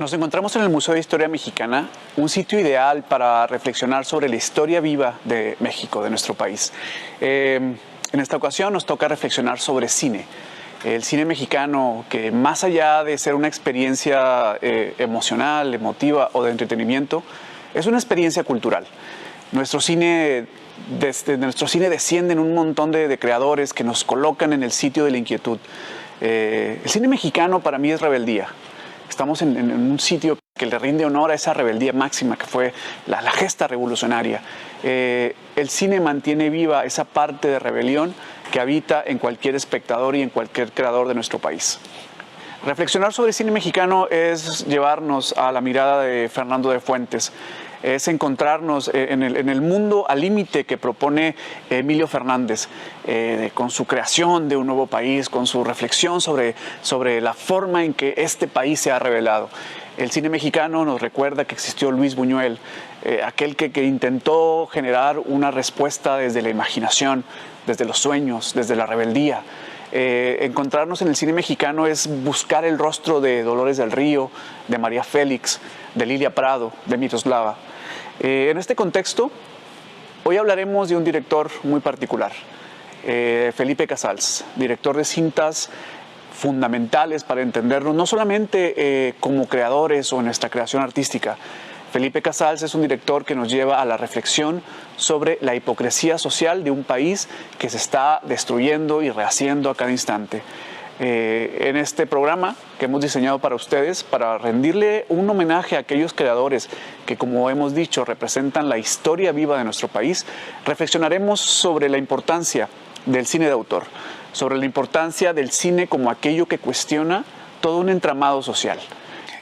Nos encontramos en el Museo de Historia Mexicana, un sitio ideal para reflexionar sobre la historia viva de México, de nuestro país. En esta ocasión nos toca reflexionar sobre cine. El cine mexicano, que más allá de ser una experiencia emocional, emotiva o de entretenimiento, es una experiencia cultural. Nuestro cine desciende en un montón de creadores que nos colocan en el sitio de la inquietud. El cine mexicano para mí es rebeldía. Estamos en un sitio que le rinde honor a esa rebeldía máxima que fue la gesta revolucionaria. El cine mantiene viva esa parte de rebelión que habita en cualquier espectador y en cualquier creador de nuestro país. Reflexionar sobre cine mexicano es llevarnos a la mirada de Fernando de Fuentes, es encontrarnos en el mundo al límite que propone Emilio Fernández, con su creación de un nuevo país, con su reflexión sobre la forma en que este país se ha revelado. El cine mexicano nos recuerda que existió Luis Buñuel, aquel que intentó generar una respuesta desde la imaginación, desde los sueños, desde la rebeldía. Encontrarnos en el cine mexicano es buscar el rostro de Dolores del Río, de María Félix, de Lilia Prado, de Miroslava. En este contexto, hoy hablaremos de un director muy particular, Felipe Casals, director de cintas fundamentales para entendernos, no solamente como creadores o en nuestra creación artística. Felipe Casals es un director que nos lleva a la reflexión sobre la hipocresía social de un país que se está destruyendo y rehaciendo a cada instante. En este programa que hemos diseñado para ustedes, para rendirle un homenaje a aquellos creadores que, como hemos dicho, representan la historia viva de nuestro país, reflexionaremos sobre la importancia del cine de autor, sobre la importancia del cine como aquello que cuestiona todo un entramado social.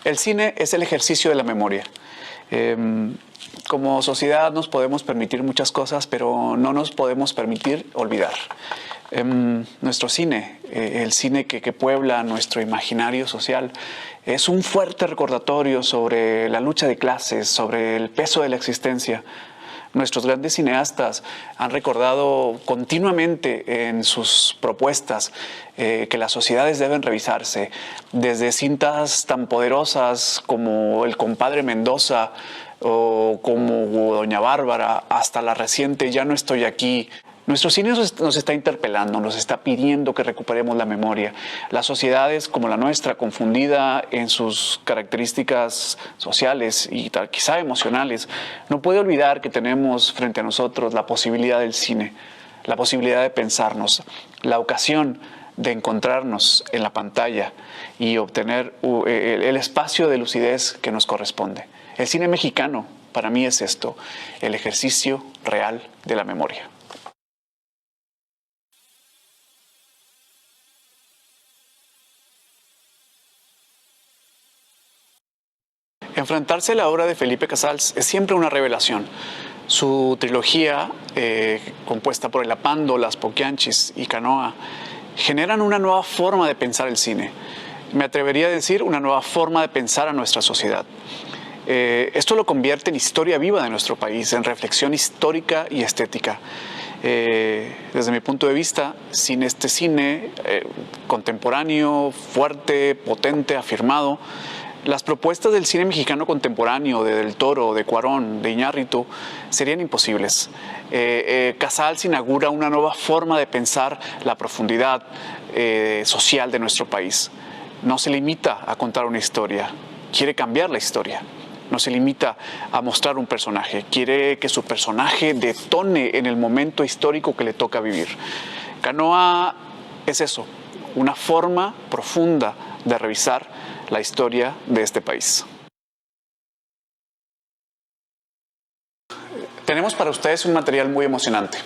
El cine es el ejercicio de la memoria. Como sociedad nos podemos permitir muchas cosas, pero no nos podemos permitir olvidar. Nuestro cine, el cine que puebla nuestro imaginario social, es un fuerte recordatorio sobre la lucha de clases, sobre el peso de la existencia. Nuestros grandes cineastas han recordado continuamente en sus propuestas que las sociedades deben revisarse, desde cintas tan poderosas como El compadre Mendoza o como Doña Bárbara, hasta la reciente Ya no estoy aquí. Nuestro cine nos está interpelando, nos está pidiendo que recuperemos la memoria. Las sociedades como la nuestra, confundida en sus características sociales y quizá emocionales, no puede olvidar que tenemos frente a nosotros la posibilidad del cine, la posibilidad de pensarnos, la ocasión de encontrarnos en la pantalla y obtener el espacio de lucidez que nos corresponde. El cine mexicano, para mí, es esto, el ejercicio real de la memoria. Enfrentarse a la obra de Felipe Casals es siempre una revelación. Su trilogía, compuesta por El Apando, Las Poquianchis y Canoa, generan una nueva forma de pensar el cine. Me atrevería a decir una nueva forma de pensar a nuestra sociedad. Esto lo convierte en historia viva de nuestro país, en reflexión histórica y estética. Desde mi punto de vista, sin este cine contemporáneo, fuerte, potente, afirmado, las propuestas del cine mexicano contemporáneo, de Del Toro, de Cuarón, de Iñárritu, serían imposibles. Casals inaugura una nueva forma de pensar la profundidad social de nuestro país. No se limita a contar una historia, quiere cambiar la historia. No se limita a mostrar un personaje, quiere que su personaje detone en el momento histórico que le toca vivir. Canoa es eso, una forma profunda de revisar la historia de este país. Tenemos para ustedes un material muy emocionante.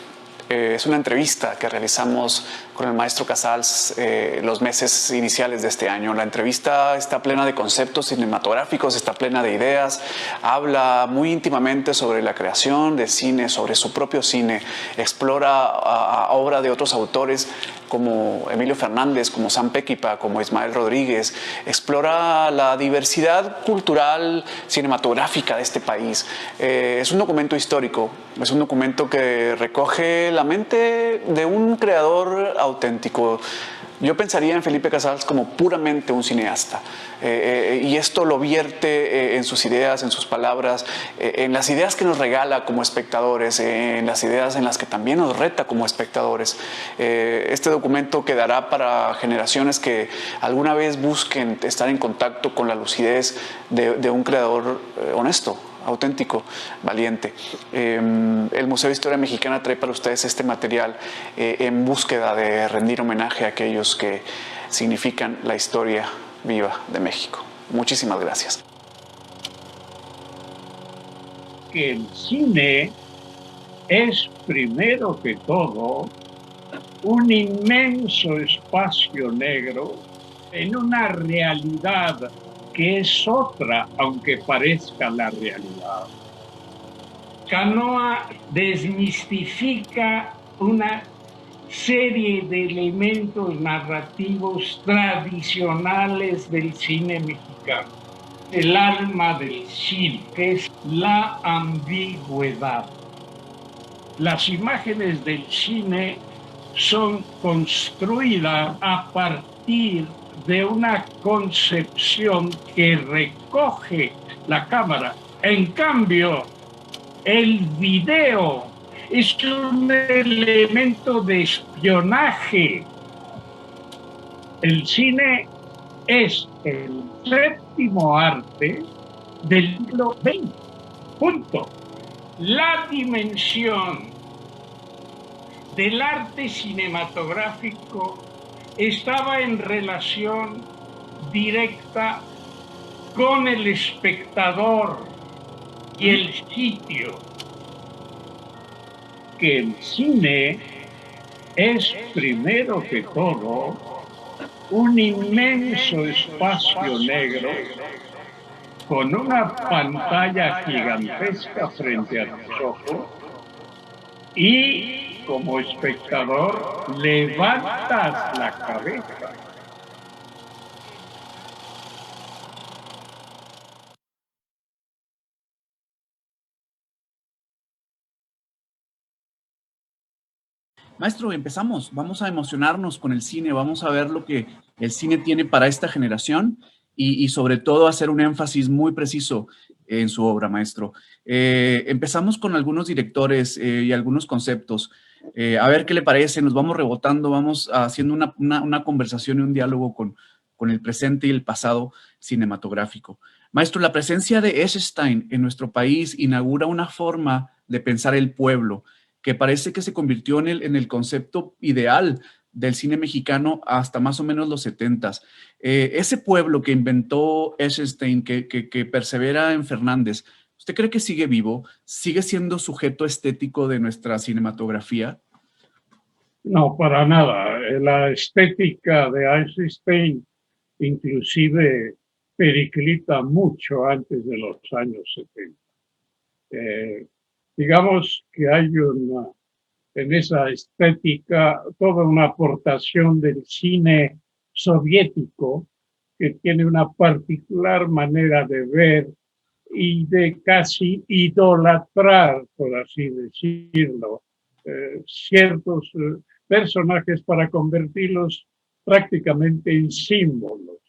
Es una entrevista que realizamos con el maestro Casals los meses iniciales de este año. La entrevista está plena de conceptos cinematográficos, está plena de ideas, habla muy íntimamente sobre la creación de cine, sobre su propio cine, explora obra de otros autores como Emilio Fernández, como Sam Peckinpah, como Ismael Rodríguez, explora la diversidad cultural cinematográfica de este país. Es un documento histórico, es un documento que recoge la mente de un creador auténtico, Yo pensaría en Felipe Casals como puramente un cineasta. Y esto lo vierte en sus ideas, en sus palabras, en las ideas que nos regala como espectadores, en las ideas en las que también nos reta como espectadores. Este documento quedará para generaciones que alguna vez busquen estar en contacto con la lucidez de un creador honesto, auténtico, valiente. El Museo de Historia Mexicana trae para ustedes este material en búsqueda de rendir homenaje a aquellos que significan la historia viva de México. Muchísimas gracias. Que el cine es primero que todo un inmenso espacio negro en una realidad que es otra, aunque parezca la realidad. Canoa desmistifica una serie de elementos narrativos tradicionales del cine mexicano. El alma del cine, que es la ambigüedad. Las imágenes del cine son construidas a partir de una concepción que recoge la cámara. En cambio, el video es un elemento de espionaje. El cine es el séptimo arte del siglo XX. Punto. La dimensión del arte cinematográfico estaba en relación directa con el espectador y el sitio. Que el cine es primero que todo un inmenso espacio negro con una pantalla gigantesca frente a tus ojos y como espectador levantas la cabeza. Maestro, empezamos. Vamos a emocionarnos con el cine, vamos a ver lo que el cine tiene para esta generación y sobre todo hacer un énfasis muy preciso en su obra, maestro. Empezamos con algunos directores y algunos conceptos. A ver qué le parece, nos vamos rebotando, vamos haciendo una conversación y un diálogo con el presente y el pasado cinematográfico. Maestro, la presencia de Eisenstein en nuestro país inaugura una forma de pensar el pueblo que parece que se convirtió en el concepto ideal del cine mexicano hasta más o menos los 70s. Ese pueblo que inventó Eisenstein, que persevera en Fernández, ¿usted cree que sigue vivo? ¿Sigue siendo sujeto estético de nuestra cinematografía? No, para nada. La estética de Eisenstein inclusive periclita mucho antes de los años 70. Digamos que hay en esa estética toda una aportación del cine soviético que tiene una particular manera de ver y de casi idolatrar, por así decirlo, ciertos personajes para convertirlos prácticamente en símbolos.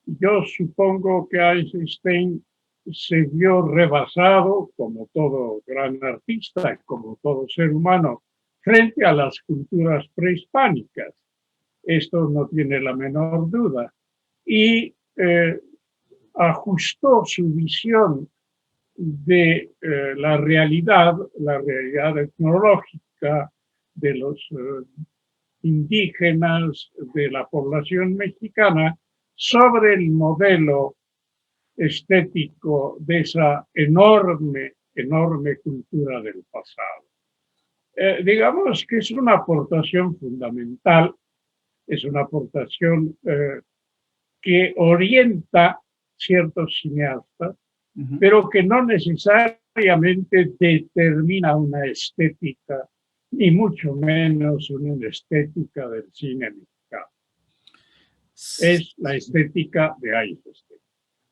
Yo supongo que Eisenstein se vio rebasado, como todo gran artista, como todo ser humano, frente a las culturas prehispánicas. Esto no tiene la menor duda. Y ajustó su visión de la realidad etnológica de los indígenas, de la población mexicana, sobre el modelo estético de esa enorme cultura del pasado. Digamos que es una aportación fundamental, es una aportación que orienta ciertos cineastas, pero que no necesariamente determina una estética, ni mucho menos una estética del cine mexicano. Es la estética de Eisenstein.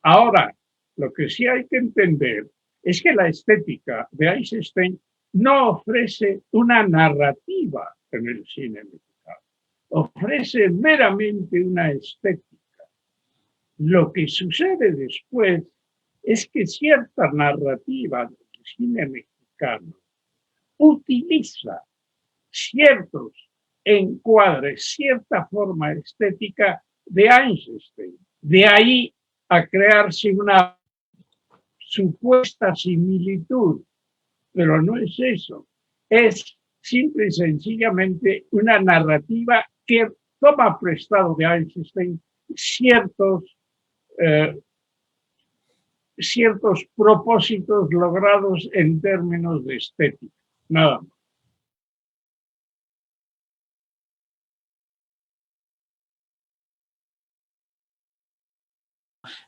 Ahora, lo que sí hay que entender es que la estética de Eisenstein no ofrece una narrativa en el cine mexicano. ofrece meramente una estética. Lo que sucede después es que cierta narrativa del cine mexicano utiliza ciertos encuadres, cierta forma estética de Einstein. De ahí a crearse una supuesta similitud, pero no es eso. Es simple y sencillamente una narrativa que toma prestado de Einstein eh, ciertos propósitos logrados en términos de estética. Nada más.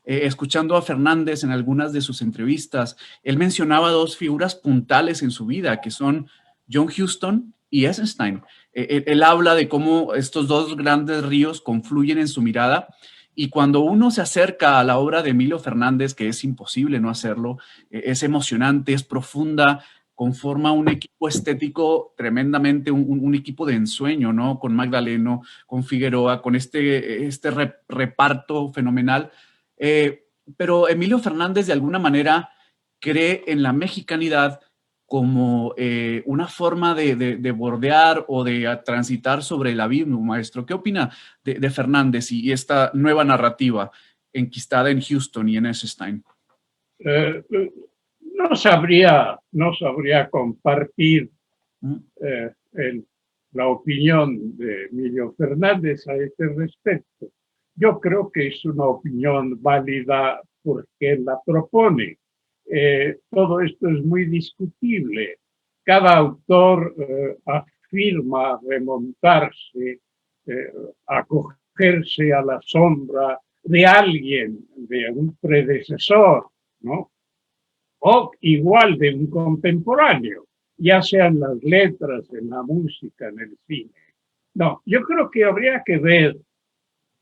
Escuchando a Fernández en algunas de sus entrevistas, él mencionaba dos figuras puntales en su vida, que son John Huston y Eisenstein. Él habla de cómo estos dos grandes ríos confluyen en su mirada, y cuando uno se acerca a la obra de Emilio Fernández, que es imposible no hacerlo, es emocionante, es profunda, conforma un equipo estético tremendamente, un equipo de ensueño, ¿no? Con Magdaleno, con Figueroa, con este reparto fenomenal. Pero Emilio Fernández de alguna manera cree en la mexicanidad como una forma de bordear o de transitar sobre el abismo, maestro. ¿Qué opina de Fernández y esta nueva narrativa enquistada en Houston y en Eisenstein? Eh, no sabría compartir eh, la opinión de Emilio Fernández a este respecto. Yo creo que es una opinión válida porque él la propone. Todo esto es muy discutible. Cada autor afirma remontarse, acogerse a la sombra de alguien, de un predecesor, ¿no? O igual de un contemporáneo, ya sea en las letras, en la música, en el cine. No, yo creo que habría que ver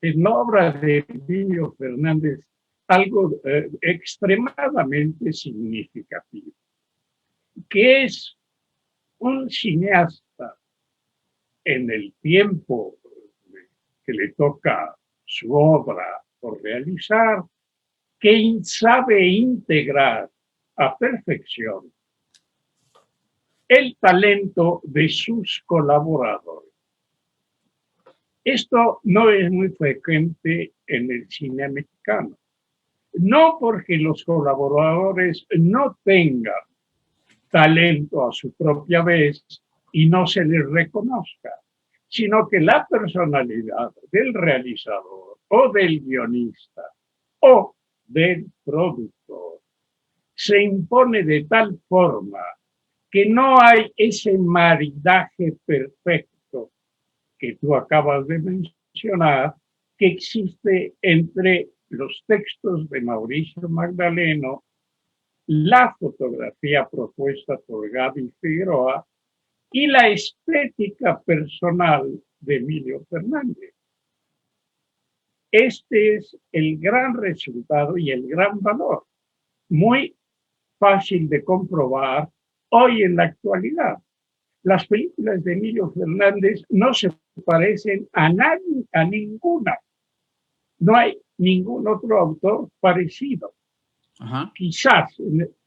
en la obra de Emilio Fernández algo extremadamente significativo, que es un cineasta en el tiempo que le toca su obra por realizar, que sabe integrar a perfección el talento de sus colaboradores. Esto no es muy frecuente en el cine mexicano. No porque los colaboradores no tengan talento a su propia vez y no se les reconozca, sino que la personalidad del realizador o del guionista o del productor se impone de tal forma que no hay ese maridaje perfecto que tú acabas de mencionar, que existe entre los textos de Mauricio Magdaleno, la fotografía propuesta por Gaby Figueroa y la estética personal de Emilio Fernández. Este es el gran resultado y el gran valor, muy fácil de comprobar hoy en la actualidad. Las películas de Emilio Fernández no se parecen a nadie, a ninguna. No hay ningún otro autor parecido. Ajá. Quizás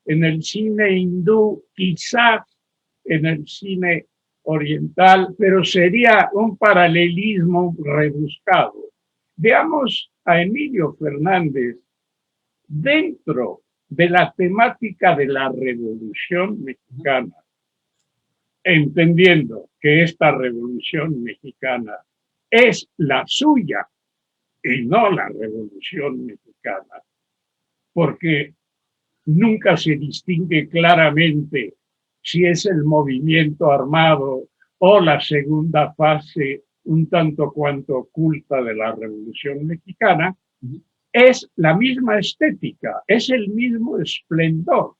en el cine hindú, quizás en el cine oriental, pero sería un paralelismo rebuscado. Veamos a Emilio Fernández dentro de la temática de la Revolución Mexicana, entendiendo que esta Revolución Mexicana es la suya y no la Revolución Mexicana, porque nunca se distingue claramente si es el movimiento armado o la segunda fase un tanto cuanto oculta de la Revolución Mexicana. Es la misma estética, es el mismo esplendor,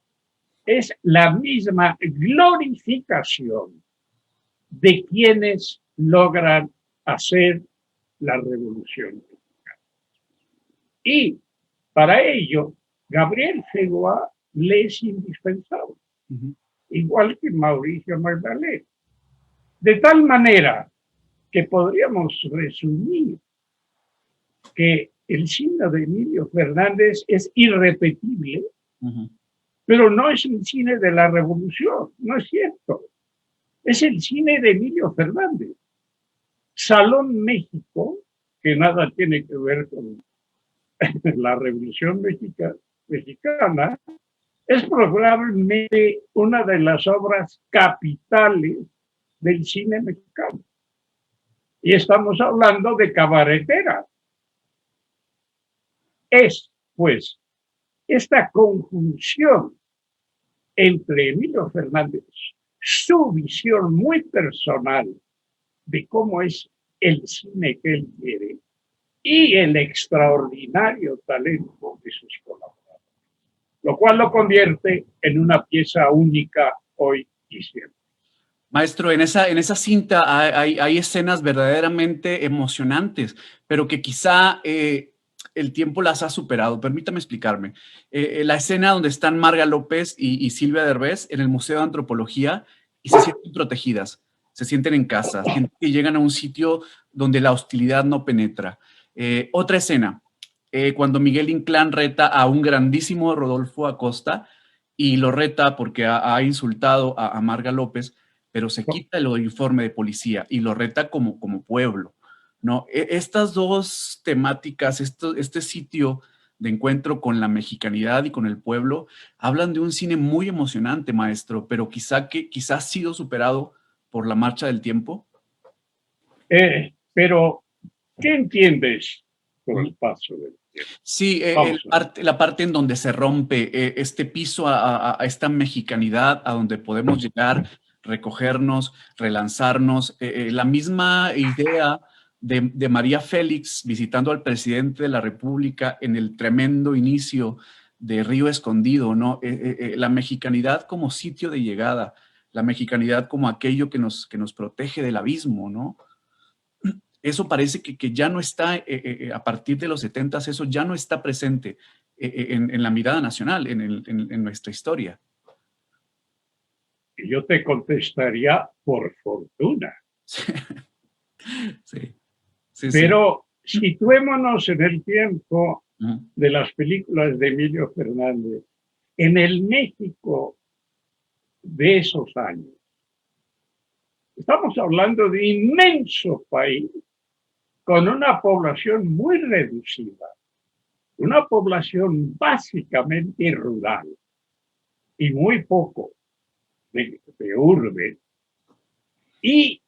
es la misma glorificación de quienes logran hacer la Revolución Mexicana. Y para ello, Gabriel Figueroa le es indispensable, igual que Mauricio Magdaleno. De tal manera que podríamos resumir que el cine de Emilio Fernández es irrepetible, pero no es el cine de la revolución, no es cierto. Es el cine de Emilio Fernández. Salón México, que nada tiene que ver con la Revolución Mexicana, es probablemente una de las obras capitales del cine mexicano. Y estamos hablando de Cabaretera. Es, pues, esta conjunción entre Emilio Fernández, su visión muy personal de cómo es el cine que él quiere, y el extraordinario talento de sus colaboradores, lo cual lo convierte en una pieza única hoy y siempre. Maestro, en esa cinta hay escenas verdaderamente emocionantes, pero que quizá el tiempo las ha superado. Permítame explicarme. La escena donde están Marga López y Silvia Derbez en el Museo de Antropología y se sienten protegidas, se sienten en casa, sienten que llegan a un sitio donde la hostilidad no penetra. Otra escena, cuando Miguel Inclán reta a un grandísimo Rodolfo Acosta y lo reta porque ha insultado a Marga López, pero se quita el uniforme de policía y lo reta como pueblo, ¿no? Estas dos temáticas, este sitio de encuentro con la mexicanidad y con el pueblo, hablan de un cine muy emocionante, maestro, pero quizá ha sido superado por la marcha del tiempo. Pero, ¿qué entiendes por el paso del tiempo? Sí, la parte en donde se rompe este piso a esta mexicanidad, a donde podemos llegar, recogernos, relanzarnos. La misma idea de María Félix visitando al presidente de la República en el tremendo inicio de Río Escondido, ¿no? La mexicanidad como sitio de llegada, la mexicanidad como aquello que nos protege del abismo, ¿no? Eso parece que ya no está, a partir de los 70, eso ya no está presente en la mirada nacional, en nuestra historia. Y yo te contestaría, por fortuna. Sí. Pero situémonos en el tiempo de las películas de Emilio Fernández, en el México de esos años. Estamos hablando de inmenso país con una población muy reducida, una población básicamente rural y muy poco de urbe, y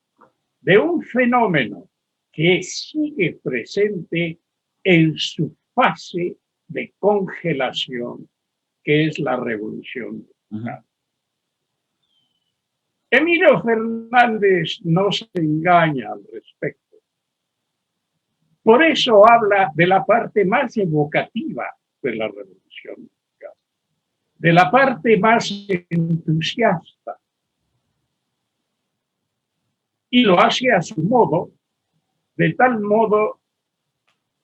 de un fenómeno que sigue presente en su fase de congelación, que es la Revolución Mexicana. Emilio Fernández no se engaña al respecto. Por eso habla de la parte más evocativa de la Revolución Mexicana, de la parte más entusiasta. Y lo hace a su modo, de tal modo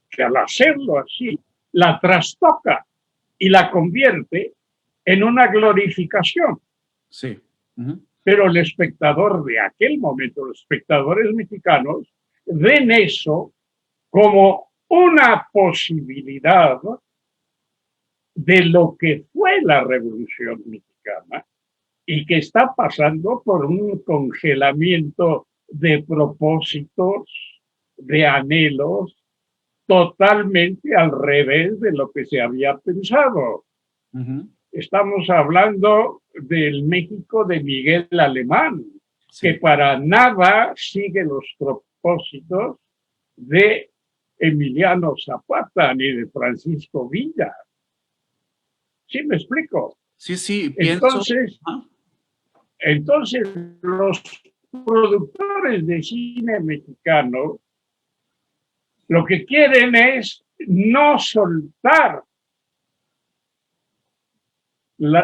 que al hacerlo así, la trastoca y la convierte en una glorificación. Sí. Pero el espectador de aquel momento, los espectadores mexicanos, ven eso como una posibilidad de lo que fue la Revolución Mexicana y que está pasando por un congelamiento de propósitos, de anhelos, totalmente al revés de lo que se había pensado. Estamos hablando del México de Miguel Alemán, que para nada sigue los propósitos de Emiliano Zapata ni de Francisco Villa. ¿Sí me explico? Sí, pienso. Entonces los productores de cine mexicano lo que quieren es no soltar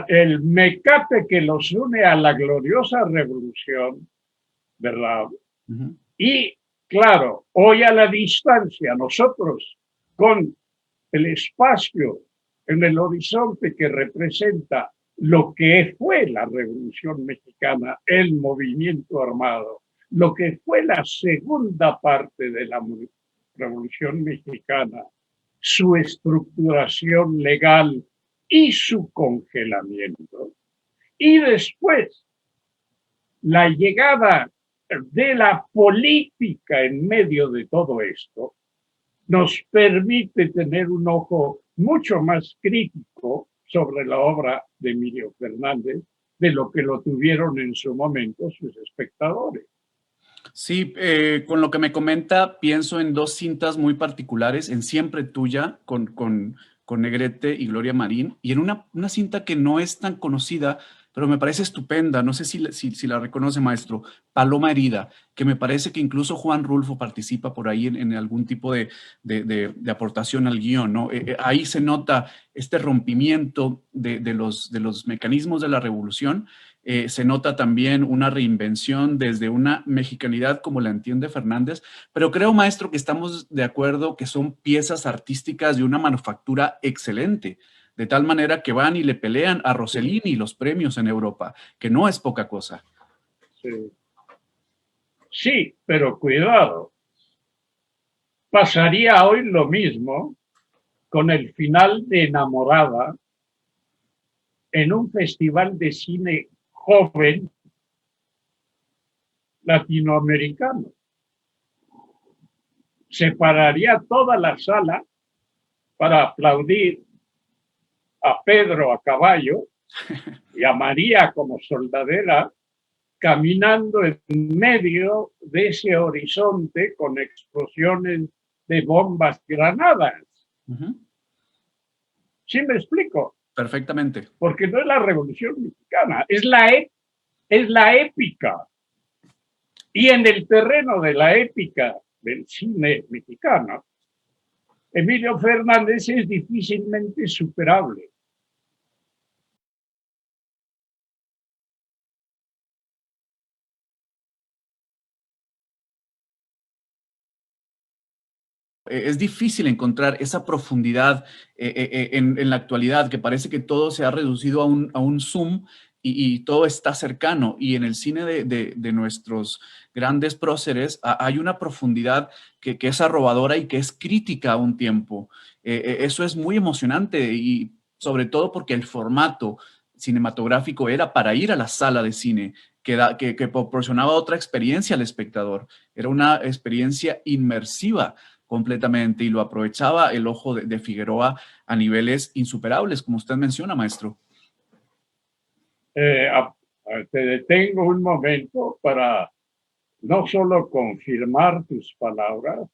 el mecate que los une a la gloriosa revolución, ¿verdad? Y claro, hoy a la distancia, nosotros con el espacio en el horizonte que representa lo que fue la Revolución Mexicana, el movimiento armado, lo que fue la segunda parte de la Revolución Mexicana, su estructuración legal y su congelamiento, y después la llegada de la política en medio de todo esto, nos permite tener un ojo mucho más crítico sobre la obra de Emilio Fernández de lo que lo tuvieron en su momento sus espectadores. Sí, con lo que me comenta, pienso en dos cintas muy particulares, en Siempre Tuya, con Negrete y Gloria Marín, y en una cinta que no es tan conocida, pero me parece estupenda, no sé si la reconoce, maestro, Paloma Herida, que me parece que incluso Juan Rulfo participa por ahí en algún tipo de aportación al guión, ¿no? Ahí se nota este rompimiento de los mecanismos de la revolución. Se nota también una reinvención desde una mexicanidad como la entiende Fernández, pero creo, maestro, que estamos de acuerdo que son piezas artísticas de una manufactura excelente, de tal manera que van y le pelean a Rossellini los premios en Europa, que no es poca cosa. Sí, sí, pero cuidado, pasaría hoy lo mismo con el final de Enamorada en un festival de cine joven latinoamericano. Se pararía toda la sala para aplaudir a Pedro a caballo y a María como soldadera caminando en medio de ese horizonte con explosiones de bombas granadas. ¿Sí me explico? Perfectamente. Porque no es la Revolución Mexicana, es la épica. Y en el terreno de la épica del cine mexicano, Emilio Fernández es difícilmente superable. Es difícil encontrar esa profundidad en la actualidad, que parece que todo se ha reducido a un zoom y todo está cercano. Y en el cine de nuestros grandes próceres hay una profundidad que es arrobadora y que es crítica a un tiempo. Eso es muy emocionante y sobre todo porque el formato cinematográfico era para ir a la sala de cine, que proporcionaba otra experiencia al espectador. Era una experiencia inmersiva completamente y lo aprovechaba el ojo de Figueroa a niveles insuperables, como usted menciona, maestro. Eh, Te detengo un momento para no solo confirmar tus palabras,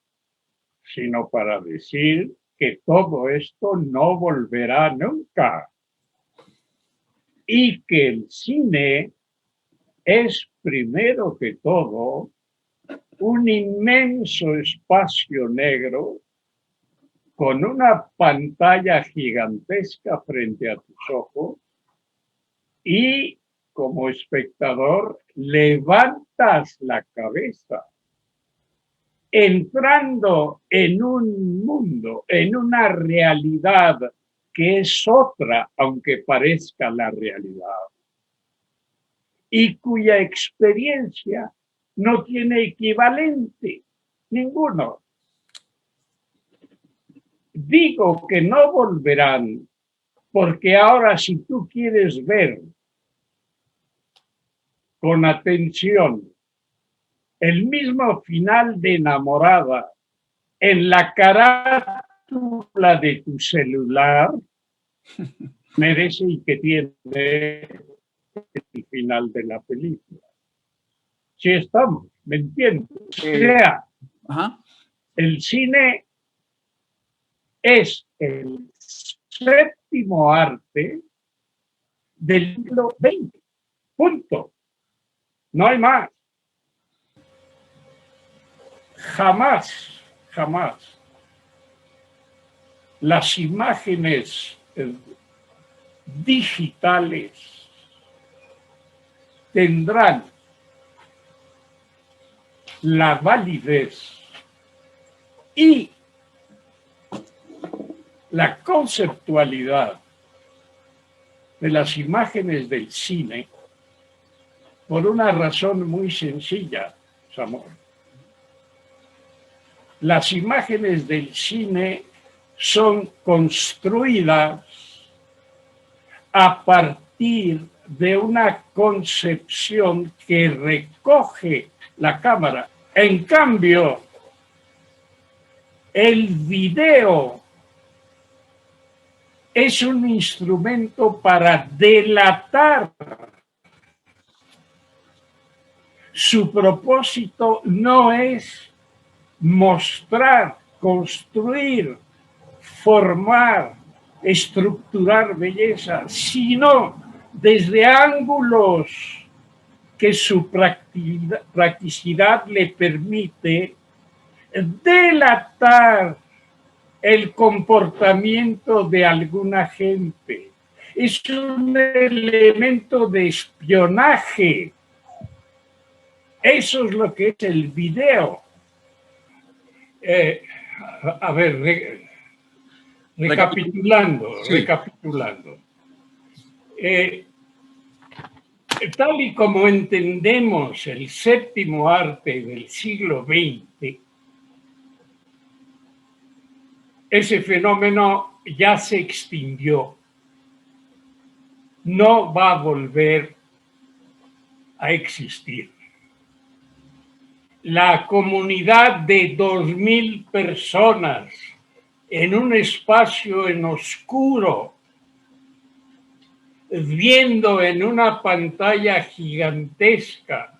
sino para decir que todo esto no volverá nunca y que el cine es primero que todo un inmenso espacio negro con una pantalla gigantesca frente a tus ojos y como espectador levantas la cabeza entrando en un mundo, en una realidad que es otra, aunque parezca la realidad, y cuya experiencia no tiene equivalente, ninguno. Digo que no volverán, porque ahora si tú quieres ver con atención el mismo final de Enamorada en la carátula de tu celular, merece y que tiene el final de la película. Si estamos, ¿me entiendes? O sea, el cine es el séptimo arte del siglo XX. Punto. No hay más. Jamás, jamás las imágenes digitales tendrán la validez y la conceptualidad de las imágenes del cine por una razón muy sencilla. Samuel. Las imágenes del cine son construidas a partir de una concepción que recoge la cámara. En cambio, el video es un instrumento para delatar. Su propósito no es mostrar, construir, formar, estructurar belleza, sino desde ángulos que su practicidad le permite delatar el comportamiento de alguna gente. Es un elemento de espionaje. Eso es lo que es el video. Recapitulando. Tal y como entendemos el séptimo arte del siglo XX, ese fenómeno ya se extinguió. No va a volver a existir. La comunidad de 2,000 personas en un espacio en oscuro, viendo en una pantalla gigantesca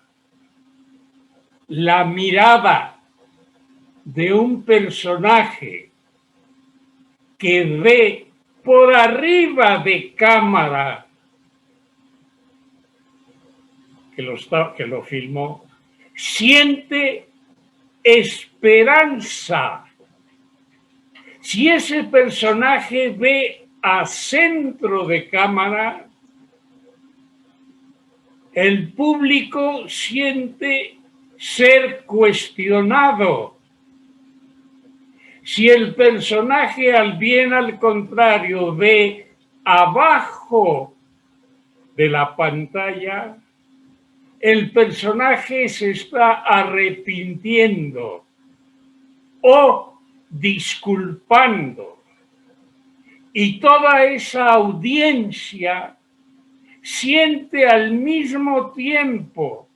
la mirada de un personaje que ve por arriba de cámara que lo filmó, siente esperanza. Si ese personaje ve a centro de cámara, el público siente ser cuestionado. Si el personaje al contrario ve abajo de la pantalla, el personaje se está arrepintiendo o disculpando. Y toda esa audiencia siente al mismo tiempo,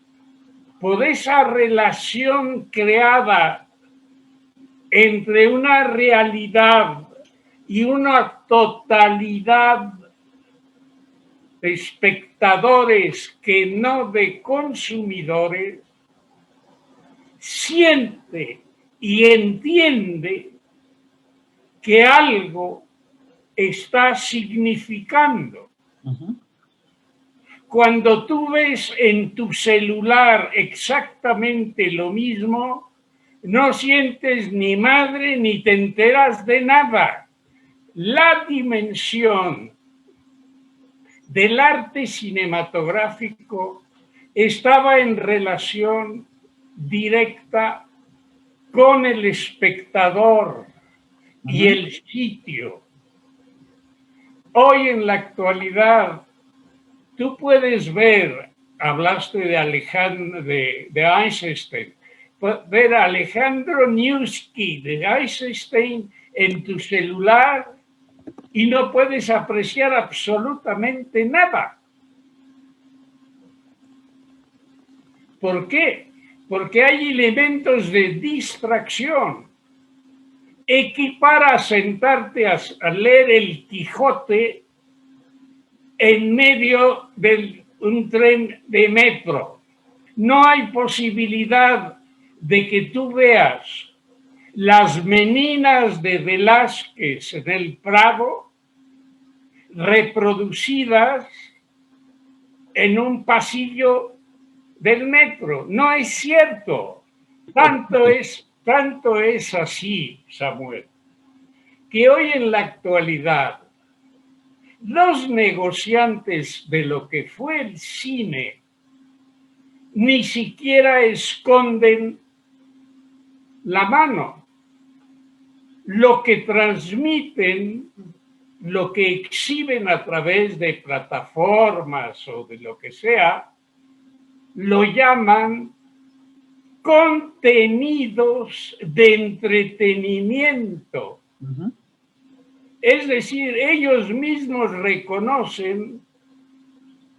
por esa relación creada entre una realidad y una totalidad de espectadores que no de consumidores, siente y entiende que algo está significando. Uh-huh. Cuando tú ves en tu celular exactamente lo mismo, no sientes ni madre ni te enteras de nada. La dimensión del arte cinematográfico estaba en relación directa con el espectador y el sitio. Hoy en la actualidad, tú puedes ver, hablaste de Eisenstein, ver a Alejandro Niuski de Eisenstein en tu celular y no puedes apreciar absolutamente nada. ¿Por qué? Porque hay elementos de distracción. Equipara a sentarte a leer el Quijote en medio de un tren de metro. No hay posibilidad de que tú veas las meninas de Velázquez en el Prado reproducidas en un pasillo del metro. No es cierto. Tanto es así, Samuel, que hoy en la actualidad los negociantes de lo que fue el cine ni siquiera esconden la mano. Lo que transmiten, lo que exhiben a través de plataformas o de lo que sea, lo llaman contenidos de entretenimiento. Ujú. Es decir, ellos mismos reconocen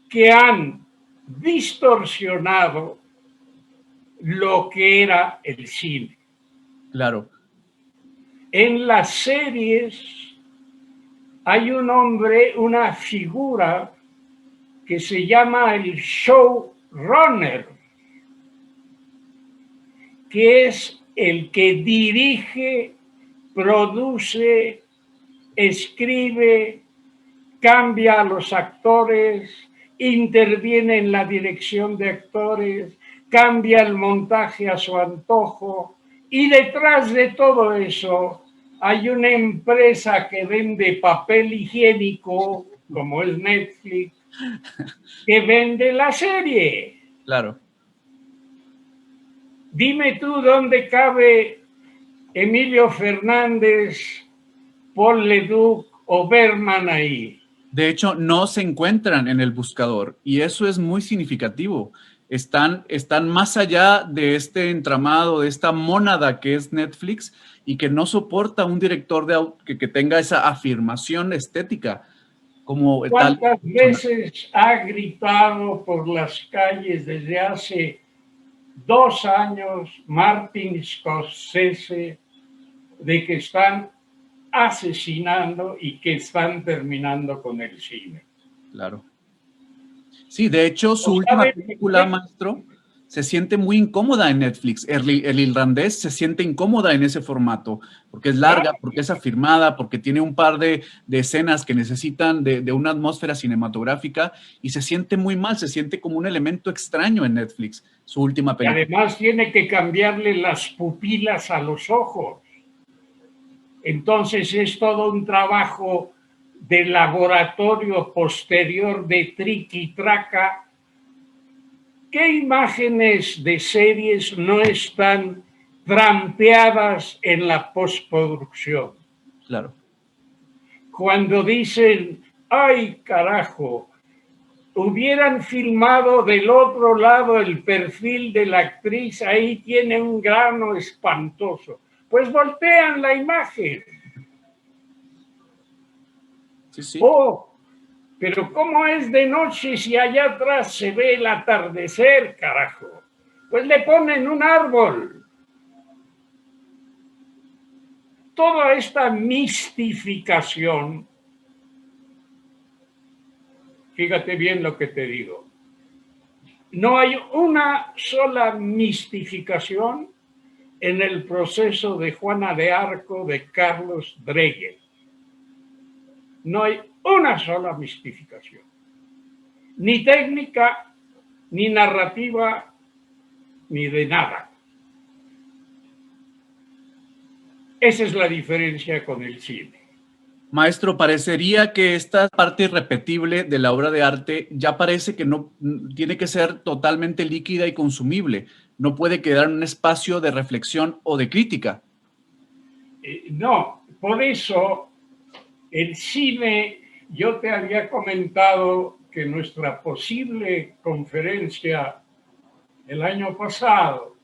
que han distorsionado lo que era el cine. Claro. En las series hay un hombre, una figura que se llama el showrunner, que es el que dirige, produce, escribe, cambia a los actores, interviene en la dirección de actores, cambia el montaje a su antojo, y detrás de todo eso hay una empresa que vende papel higiénico, como es Netflix, que vende la serie. Claro. Dime tú dónde cabe Emilio Fernández, Paul Leduc o Berman ahí. De hecho, no se encuentran en el buscador y eso es muy significativo. Están más allá de este entramado, de esta mónada que es Netflix y que no soporta un director que tenga esa afirmación estética como tal. ¿Cuántas veces ha gritado por las calles desde hace 2 años Martin Scorsese de que están asesinando y que están terminando con el cine? Claro. Sí, de hecho, su ¿O última sabe película, qué? maestro, se siente muy incómoda en Netflix. El irlandés se siente incómoda en ese formato, porque es larga, porque es afirmada, porque tiene un par de escenas que necesitan de una atmósfera cinematográfica y se siente muy mal, se siente como un elemento extraño en Netflix, su última Y película. además tiene que cambiarle las pupilas a los ojos. Entonces es todo un trabajo de laboratorio posterior de triqui-traca. ¿Qué imágenes de series no están trampeadas en la postproducción? Claro. Cuando dicen, ay carajo, hubieran filmado del otro lado el perfil de la actriz, ahí tiene un grano espantoso. Pues voltean la imagen. Sí, sí. Oh, pero ¿cómo es de noche si allá atrás se ve el atardecer, carajo? Pues le ponen un árbol. Toda esta mistificación, fíjate bien lo que te digo, no hay una sola mistificación en el proceso de Juana de Arco de Carlos Dreyer. No hay una sola mistificación, ni técnica, ni narrativa, ni de nada. Esa es la diferencia con el cine. Maestro, parecería que esta parte irrepetible de la obra de arte ya parece que no tiene que ser totalmente líquida y consumible. No puede quedar en un espacio de reflexión o de crítica. No, por eso el cine, yo te había comentado que nuestra posible conferencia el año pasado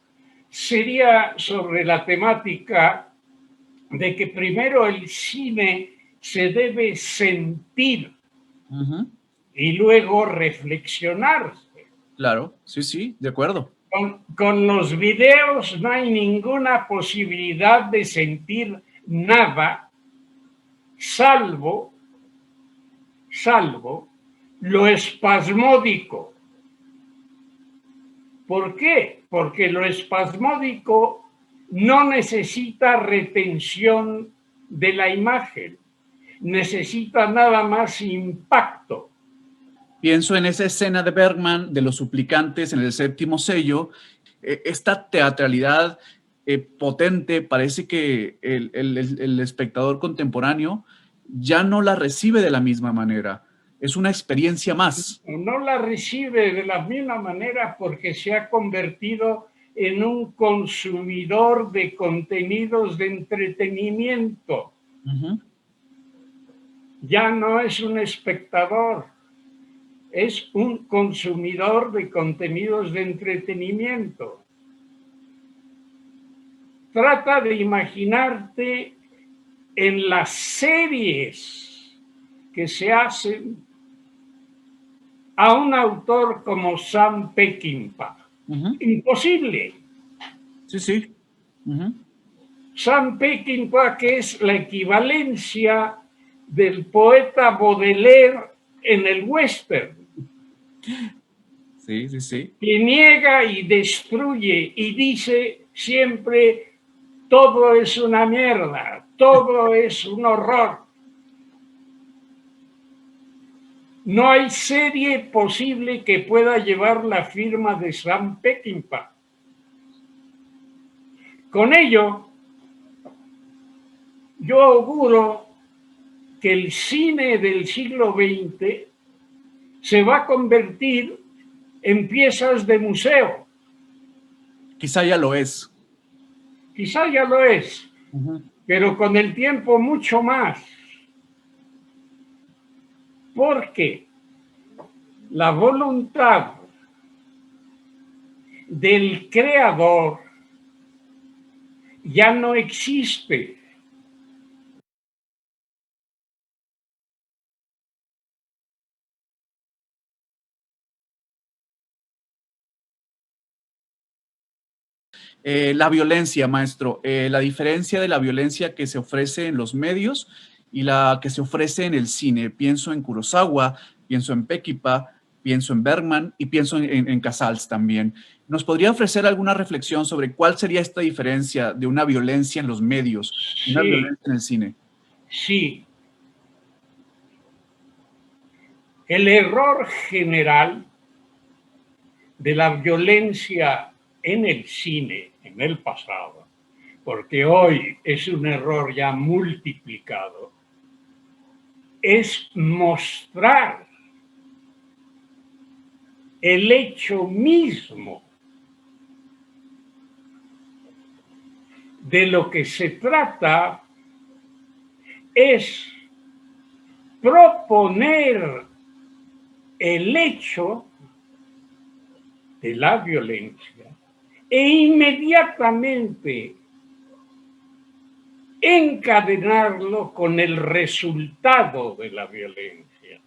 sería sobre la temática de que primero el cine se debe sentir y luego reflexionar. Claro, sí, sí, de acuerdo. Con los videos no hay ninguna posibilidad de sentir nada, salvo lo espasmódico. ¿Por qué? Porque lo espasmódico no necesita retención de la imagen, necesita nada más impacto. Pienso en esa escena de Bergman de los suplicantes en el séptimo sello, esta teatralidad potente, parece que el espectador contemporáneo ya no la recibe de la misma manera. Es una experiencia más. No la recibe de la misma manera porque se ha convertido en un consumidor de contenidos de entretenimiento. Ya no es un espectador, es un consumidor de contenidos de entretenimiento. trata de imaginarte en las series que se hacen a un autor como Sam Peckinpah. Imposible. Sí, sí. Sam Peckinpah, que es la equivalencia del poeta Baudelaire en el western. Sí, sí, sí. Que niega y destruye y dice siempre todo es una mierda, todo es un horror. No hay serie posible que pueda llevar la firma de Sam Peckinpah. Con ello, yo auguro que el cine del siglo XX se va a convertir en piezas de museo. Quizá ya lo es. Quizá ya lo es, pero con el tiempo mucho más. Porque la voluntad del creador ya no existe. La violencia, maestro, la diferencia de la violencia que se ofrece en los medios y la que se ofrece en el cine. Pienso en Kurosawa, pienso en Peckinpah, pienso en Bergman y pienso en Casals también. ¿Nos podría ofrecer alguna reflexión sobre cuál sería esta diferencia de una violencia en los medios y una violencia en el cine? Sí. El error general de la violencia en el cine en el pasado, porque hoy es un error ya multiplicado, es mostrar el hecho mismo de lo que se trata es proponer el hecho de la violencia e inmediatamente encadenarlo con el resultado de la violencia.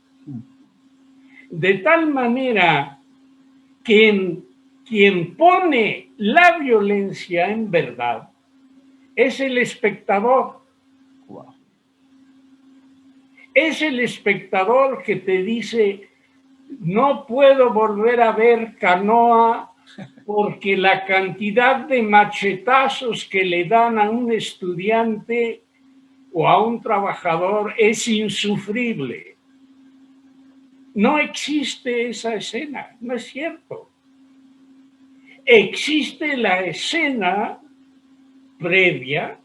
De tal manera que quien pone la violencia en verdad es el espectador. Wow. Es el espectador que te dice, no puedo volver a ver Canoa porque la cantidad de machetazos que le dan a un estudiante o a un trabajador es insufrible. No existe esa escena, no es cierto. Existe la escena previa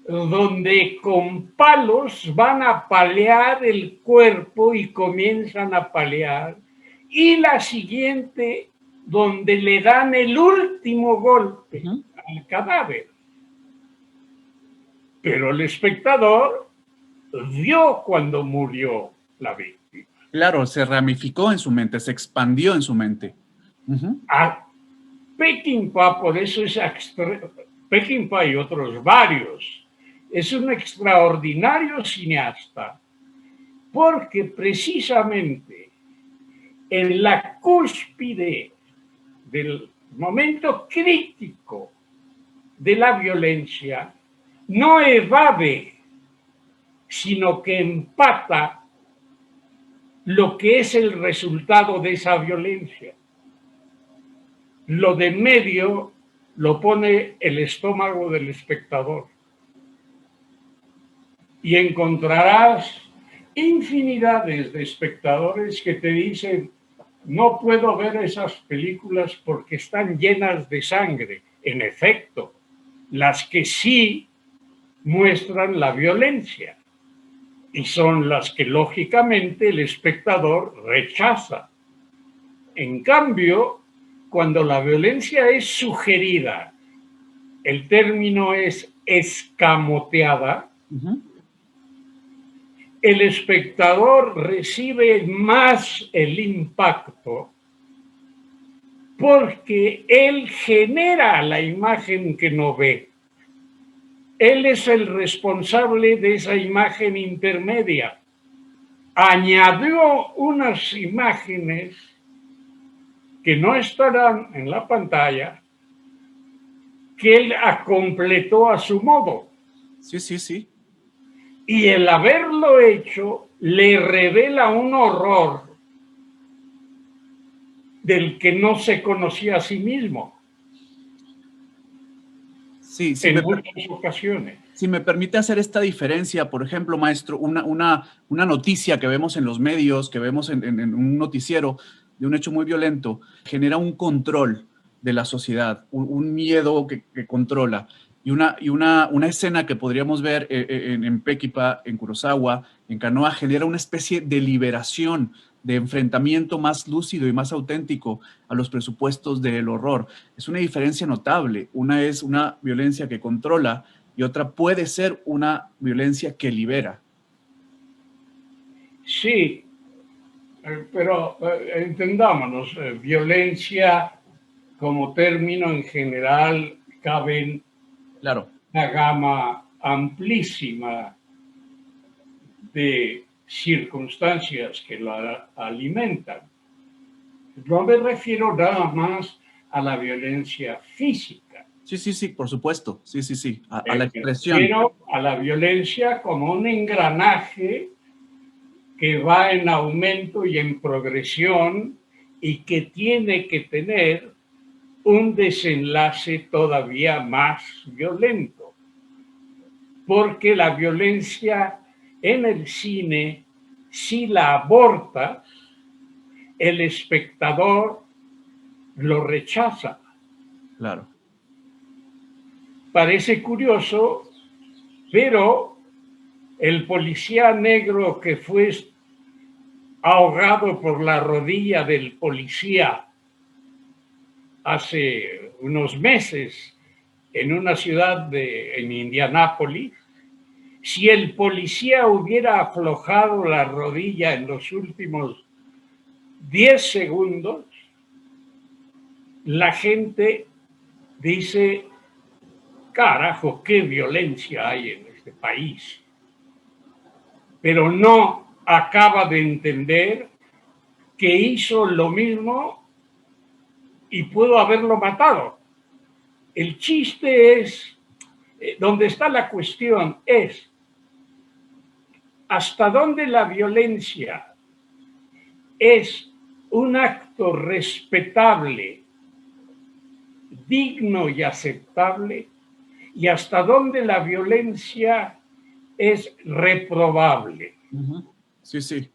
donde con palos van a palear el cuerpo y comienzan a palear, y la siguiente donde le dan el último golpe al cadáver. Pero el espectador vio cuando murió la víctima. Claro, se ramificó en su mente, se expandió en su mente. A Peckinpah, por eso es Peckinpah y otros varios, es un extraordinario cineasta, porque precisamente en la cúspide del momento crítico de la violencia no evade, sino que empata lo que es el resultado de esa violencia. Lo de medio lo pone el estómago del espectador. Y encontrarás infinidades de espectadores que te dicen, no puedo ver esas películas porque están llenas de sangre. En efecto, las que sí muestran la violencia y son las que lógicamente el espectador rechaza. En cambio, cuando la violencia es sugerida, el término es escamoteada, el espectador recibe más el impacto porque él genera la imagen que no ve. Él es el responsable de esa imagen intermedia. Añadió unas imágenes que no estarán en la pantalla, que él completó a su modo. Sí, sí, sí. Y el haberlo hecho le revela un horror del que no se conocía a sí mismo Sí, en muchas ocasiones. si me permite hacer esta diferencia, por ejemplo, maestro, una noticia que vemos en los medios, que vemos en un noticiero de un hecho muy violento, genera un control de la sociedad, un miedo que controla. Una escena que podríamos ver en Peckinpah, en Kurosawa, en Canoa, genera una especie de liberación, de enfrentamiento más lúcido y más auténtico a los presupuestos del horror. Es una diferencia notable. Una es una violencia que controla y otra puede ser una violencia que libera. Sí, pero entendámonos, violencia como término en general cabe en Claro. una gama amplísima de circunstancias que la alimentan. No me refiero nada más a la violencia física. Sí, sí, sí, por supuesto. Sí, sí, sí. A la Me expresión. refiero a la violencia como un engranaje que va en aumento y en progresión y que tiene que tener un desenlace todavía más violento. Porque la violencia en el cine, si la aborta, el espectador lo rechaza. Claro. Parece curioso, pero el policía negro que fue ahogado por la rodilla del policía hace unos meses en una ciudad en Indianápolis, si el policía hubiera aflojado la rodilla en los últimos 10 segundos, la gente dice, carajo, qué violencia hay en este país. Pero no acaba de entender que hizo lo mismo y pudo haberlo matado. El chiste es, donde está la cuestión es, hasta dónde la violencia es un acto respetable, digno y aceptable, y hasta dónde la violencia es reprobable. Sí, sí.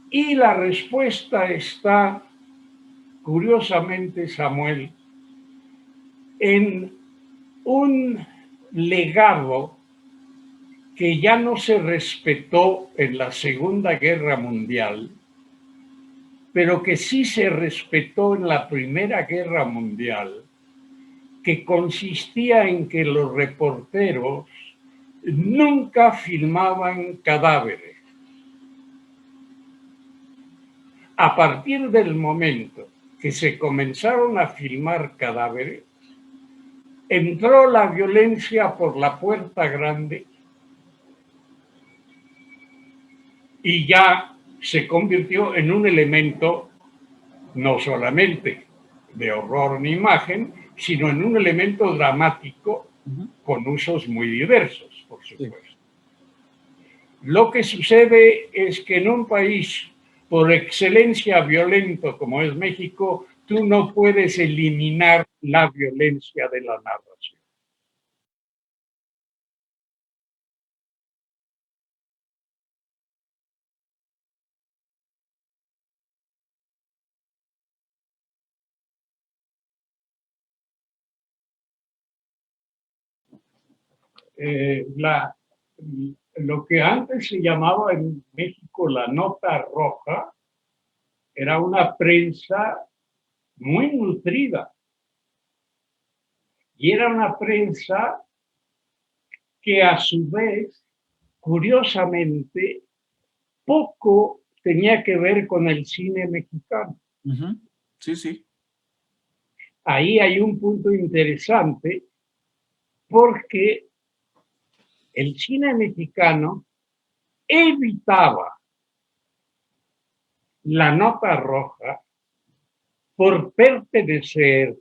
Y la respuesta está, curiosamente, Samuel, en un legado que ya no se respetó en la Segunda Guerra Mundial, pero que sí se respetó en la Primera Guerra Mundial, que consistía en que los reporteros nunca filmaban cadáveres. A partir del momento que se comenzaron a filmar cadáveres, entró la violencia por la puerta grande y ya se convirtió en un elemento no solamente de horror ni imagen, sino en un elemento dramático con usos muy diversos, por supuesto. Sí. Lo que sucede es que en un país por excelencia violento como es México, tú no puedes eliminar la violencia de la narración. Lo que antes se llamaba en México la nota roja era una prensa muy nutrida y era una prensa que a su vez, curiosamente, poco tenía que ver con el cine mexicano. Sí, sí. Ahí hay un punto interesante porque el cine mexicano evitaba la nota roja por pertenecer,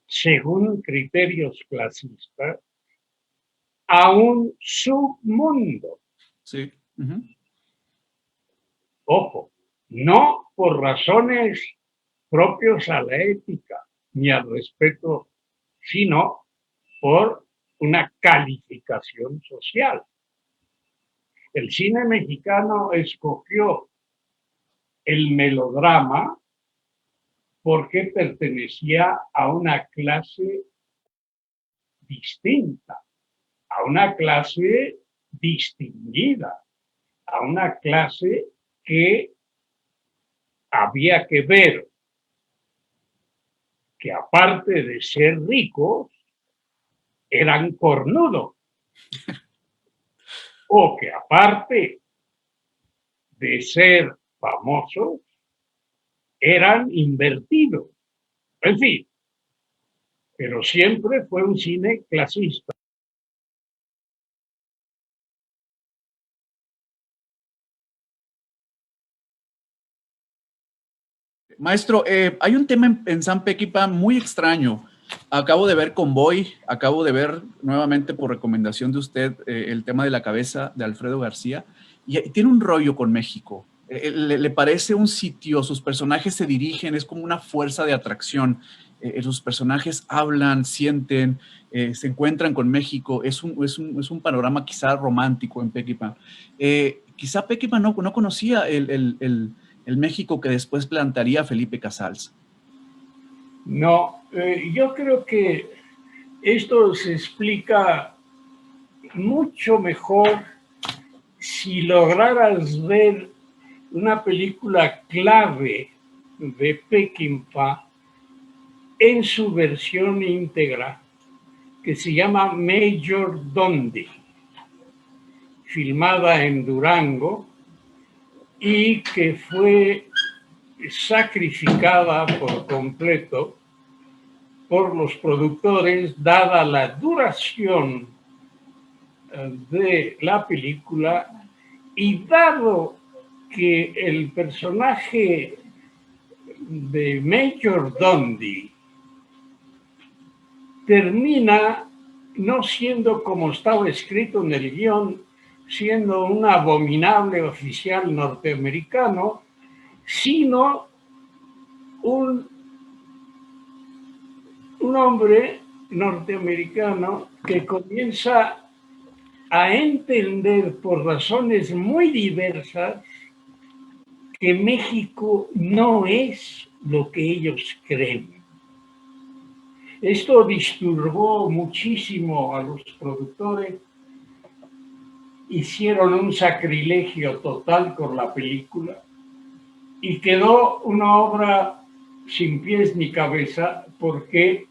según criterios clasistas, a un submundo. Sí. Ojo, no por razones propios a la ética ni al respeto, sino por una calificación social. El cine mexicano escogió el melodrama porque pertenecía a una clase distinta, a una clase distinguida, a una clase que había que ver que aparte de ser ricos, eran cornudos, o que aparte de ser famosos, eran invertidos. En fin, pero siempre fue un cine clasista. Maestro, hay un tema en San Pequipa muy extraño. Acabo de ver Convoy, acabo de ver nuevamente por recomendación de usted el tema de La cabeza de Alfredo García, y tiene un rollo con México. Le parece un sitio, sus personajes se dirigen, es como una fuerza de atracción. Sus personajes hablan, sienten, se encuentran con México. Es un panorama quizá romántico en Pequipa. Quizá Pequipa no conocía el México que después plantaría Felipe Casals. No, yo creo que esto se explica mucho mejor si lograras ver una película clave de Peckinpah en su versión íntegra, que se llama Major Dundee, filmada en Durango y que fue sacrificada por completo por los productores, dada la duración de la película y dado que el personaje de Major Dundee termina no siendo como estaba escrito en el guión, siendo un abominable oficial norteamericano, sino un hombre norteamericano que comienza a entender por razones muy diversas que México no es lo que ellos creen. Esto disturbó muchísimo a los productores, hicieron un sacrilegio total con la película y quedó una obra sin pies ni cabeza porque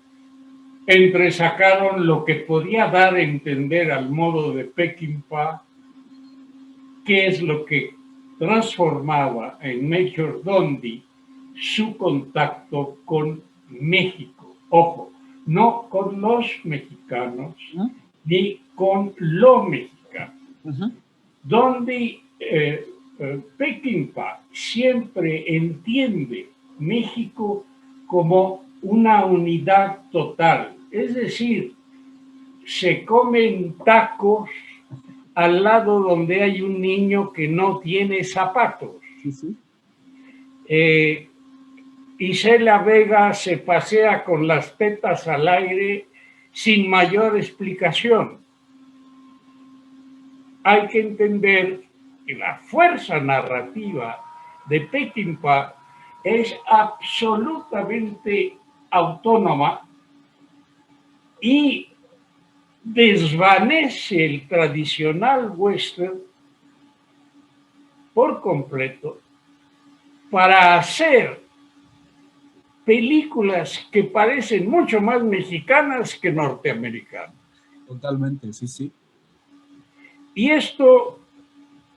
entresacaron lo que podía dar a entender al modo de Peckinpah, qué es lo que transformaba en Major Dundee su contacto con México. Ojo, no con los mexicanos, ni con lo mexicano. Donde Peckinpah siempre entiende México como una unidad total. Es decir, se comen tacos al lado donde hay un niño que no tiene zapatos. Sí. Isela Vega se pasea con las tetas al aire sin mayor explicación. Hay que entender que la fuerza narrativa de Peckinpah es absolutamente autónoma y desvanece el tradicional western por completo para hacer películas que parecen mucho más mexicanas que norteamericanas. Totalmente, sí. Y esto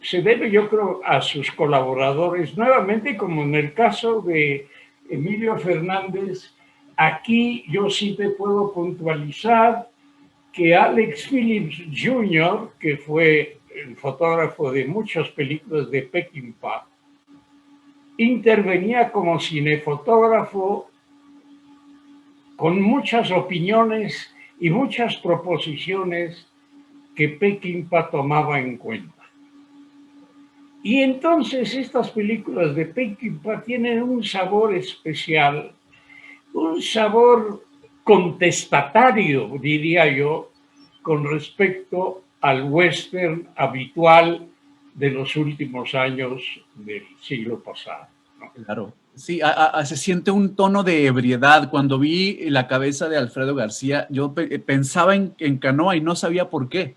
se debe, yo creo, a sus colaboradores, nuevamente como en el caso de Emilio Fernández. Aquí yo sí te puedo puntualizar que Alex Phillips Jr., que fue el fotógrafo de muchas películas de Peckinpah, intervenía como cinefotógrafo con muchas opiniones y muchas proposiciones que Peckinpah tomaba en cuenta. Y entonces estas películas de Peckinpah tienen un sabor especial, un sabor contestatario, diría yo, con respecto al western habitual de los últimos años del siglo pasado, ¿no? Claro. Sí, se siente un tono de ebriedad. Cuando vi la cabeza de Alfredo García, yo pensaba en Canoa y no sabía por qué.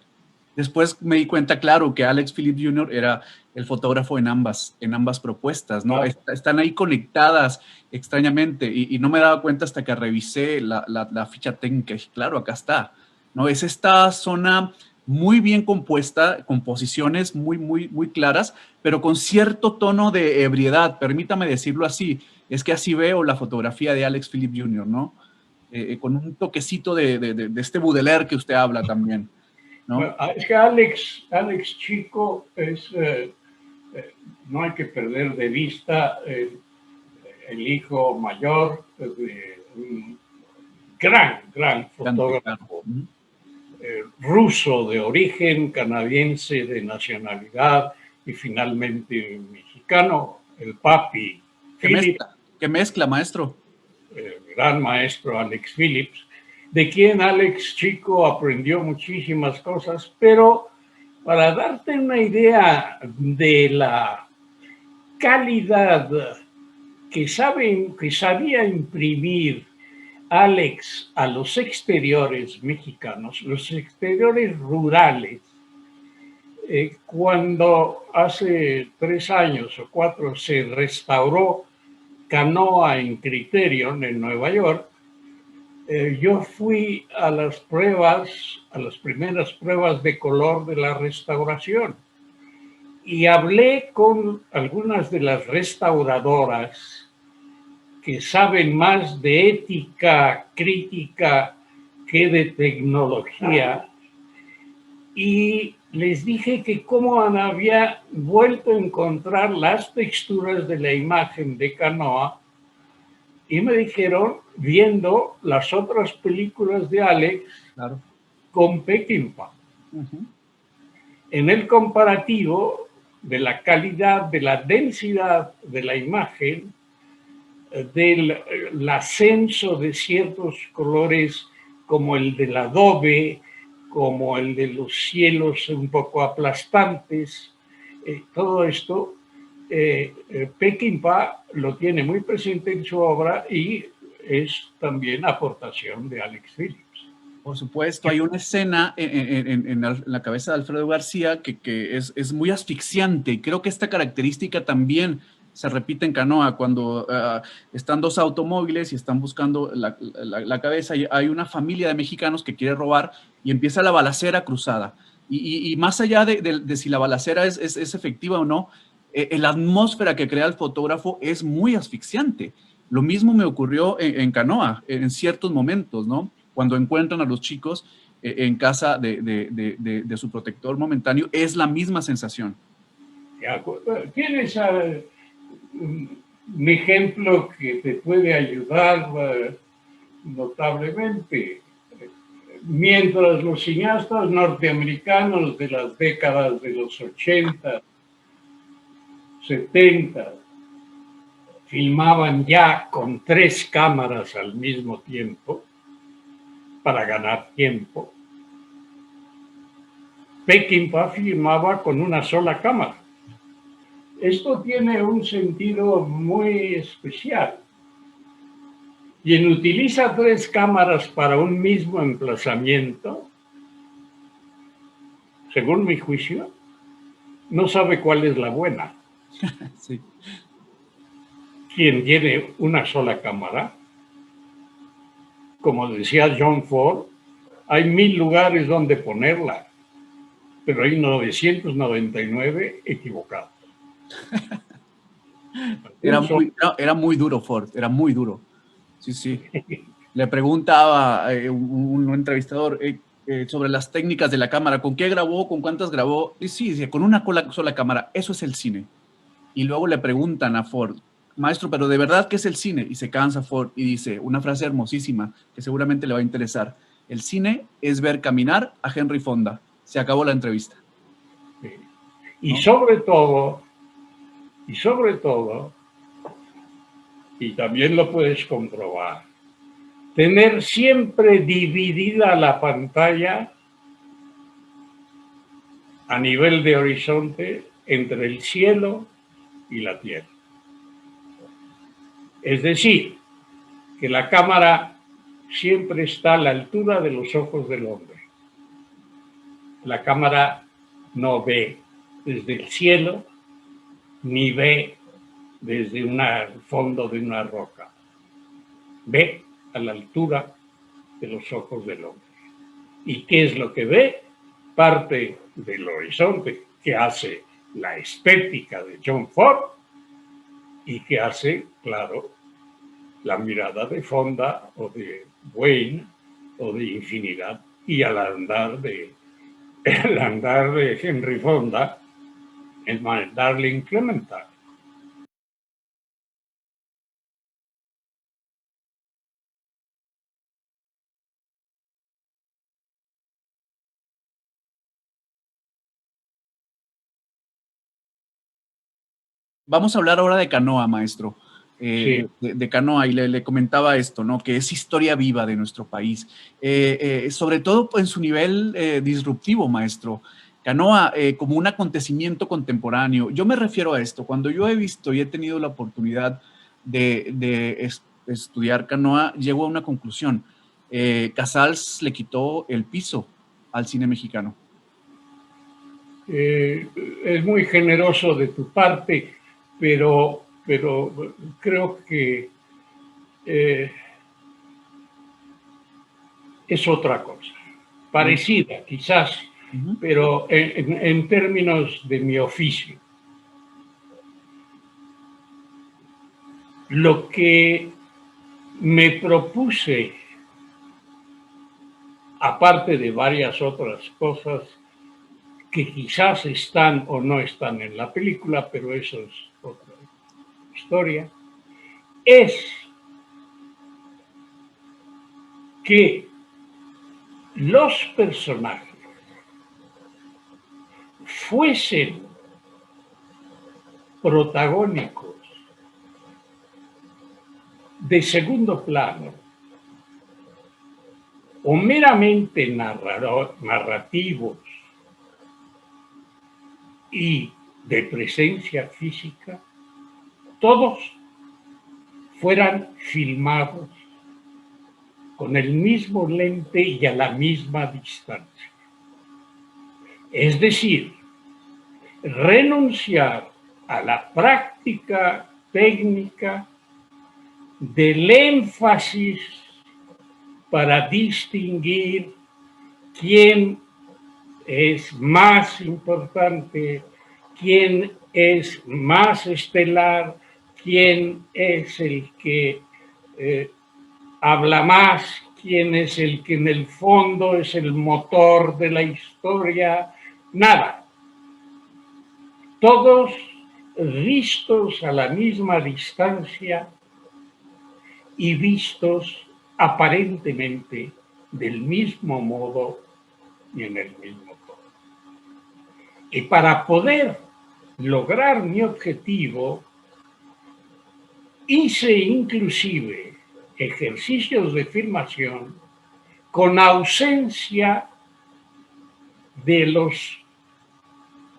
Después me di cuenta, claro, que Alex Phillips Jr. era el fotógrafo en ambas propuestas, ¿no? Claro. Están ahí conectadas extrañamente y no me daba cuenta hasta que revisé la ficha técnica. Y claro, acá está, ¿no? Es esta zona muy bien compuesta, composiciones muy claras, pero con cierto tono de ebriedad, permítame decirlo así. Es que así veo la fotografía de Alex Phillips Jr., ¿no? Con un toquecito de este Baudelaire que usted habla también, ¿no? Bueno, es que Alex Chico no hay que perder de vista el hijo mayor de un gran fotógrafo ruso de origen, canadiense de nacionalidad y finalmente mexicano, el papi Phillips, ¿Qué mezcla, maestro? el gran maestro Alex Phillips, de quien Alex Chico aprendió muchísimas cosas, pero para darte una idea de la calidad que sabía imprimir Alex a los exteriores mexicanos, los exteriores rurales, cuando hace 3 años o 4 se restauró Canoa en Criterion en Nueva York, yo fui a las primeras pruebas de color de la restauración y hablé con algunas de las restauradoras que saben más de ética crítica que de tecnología, y les dije que cómo había vuelto a encontrar las texturas de la imagen de Canoa, y me dijeron, viendo las otras películas de Alex, claro, con Peckinpah. En el comparativo de la calidad, de la densidad de la imagen, del ascenso de ciertos colores como el del adobe, como el de los cielos un poco aplastantes, todo esto, Peckinpah lo tiene muy presente en su obra y es también aportación de Alex Phillips. Por supuesto, hay una escena en la cabeza de Alfredo García que es muy asfixiante y creo que esta característica también se repite en Canoa cuando están dos automóviles y están buscando la cabeza y hay una familia de mexicanos que quiere robar y empieza la balacera cruzada. Y más allá de si la balacera es efectiva o no, la atmósfera que crea el fotógrafo es muy asfixiante. Lo mismo me ocurrió en Canoa en ciertos momentos, ¿no? Cuando encuentran a los chicos en casa de su protector momentáneo, es la misma sensación. ¿Tienes un ejemplo que te puede ayudar notablemente? Mientras los cineastas norteamericanos de las décadas de los 80, 70, filmaban ya con 3 cámaras al mismo tiempo para ganar tiempo, Peckinpah filmaba con una sola cámara. Esto tiene un sentido muy especial. Quien utiliza 3 cámaras para un mismo emplazamiento, según mi juicio, no sabe cuál es la buena. Sí. Quien tiene una sola cámara, como decía John Ford, hay 1000 lugares donde ponerla, pero hay 999 equivocados. Era muy duro Ford, era muy duro. Sí, sí. Le preguntaba un entrevistador, sobre las técnicas de la cámara, con qué grabó, con cuántas grabó. Y sí, dice, con una sola cámara, eso es el cine. Y luego le preguntan a Ford, maestro, pero ¿de verdad qué es el cine? Y se cansa Ford y dice una frase hermosísima que seguramente le va a interesar. El cine es ver caminar a Henry Fonda. Se acabó la entrevista. Sí. Y ¿No? sobre todo, y también lo puedes comprobar, tener siempre dividida la pantalla a nivel de horizonte entre el cielo y la tierra. Es decir, que la cámara siempre está a la altura de los ojos del hombre. La cámara no ve desde el cielo ni ve desde el fondo de una roca. Ve a la altura de los ojos del hombre. ¿Y qué es lo que ve? Parte del horizonte que hace la estética de John Ford y que hace, claro, la mirada de Fonda o de Wayne o de Infinidad, y el andar de Henry Fonda en My Darling Clementine. Vamos a hablar ahora de Canoa, maestro. Sí. De Canoa, y le comentaba esto, ¿no? Que es historia viva de nuestro país. Sobre todo en su nivel disruptivo, maestro. Canoa, como un acontecimiento contemporáneo. Yo me refiero a esto. Cuando yo he visto y he tenido la oportunidad de estudiar Canoa, llego a una conclusión. Casals le quitó el piso al cine mexicano. Es muy generoso de tu parte, pero creo que es otra cosa, parecida quizás, pero en términos de mi oficio. Lo que me propuse, aparte de varias otras cosas que quizás están o no están en la película, pero eso es otra historia, es que los personajes fuesen protagónicos de segundo plano o meramente narrativos y de presencia física, todos fueran filmados con el mismo lente y a la misma distancia. Es decir, renunciar a la práctica técnica del énfasis para distinguir quién es más importante, quién es más estelar, quién es el que habla más, quién es el que en el fondo es el motor de la historia, nada. Todos vistos a la misma distancia y vistos aparentemente del mismo modo y en el mismo tono. Y para poder lograr mi objetivo, hice inclusive ejercicios de filmación con ausencia de los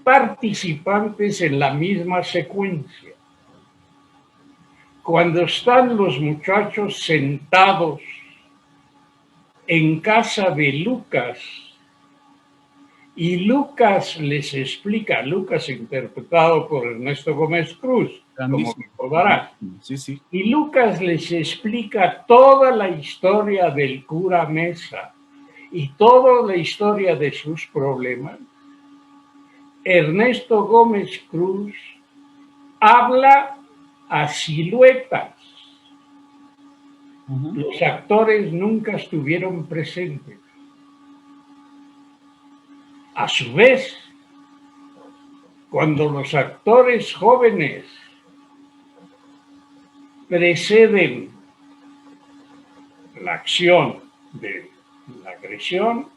participantes en la misma secuencia. Cuando están los muchachos sentados en casa de Lucas y Lucas les explica, Lucas interpretado por Ernesto Gómez Cruz, como recordarás, sí, sí. y Lucas les explica toda la historia del cura Mesa y toda la historia de sus problemas. Ernesto Gómez Cruz habla a siluetas. Los actores nunca estuvieron presentes. A su vez, cuando los actores jóvenes preceden la acción de la agresión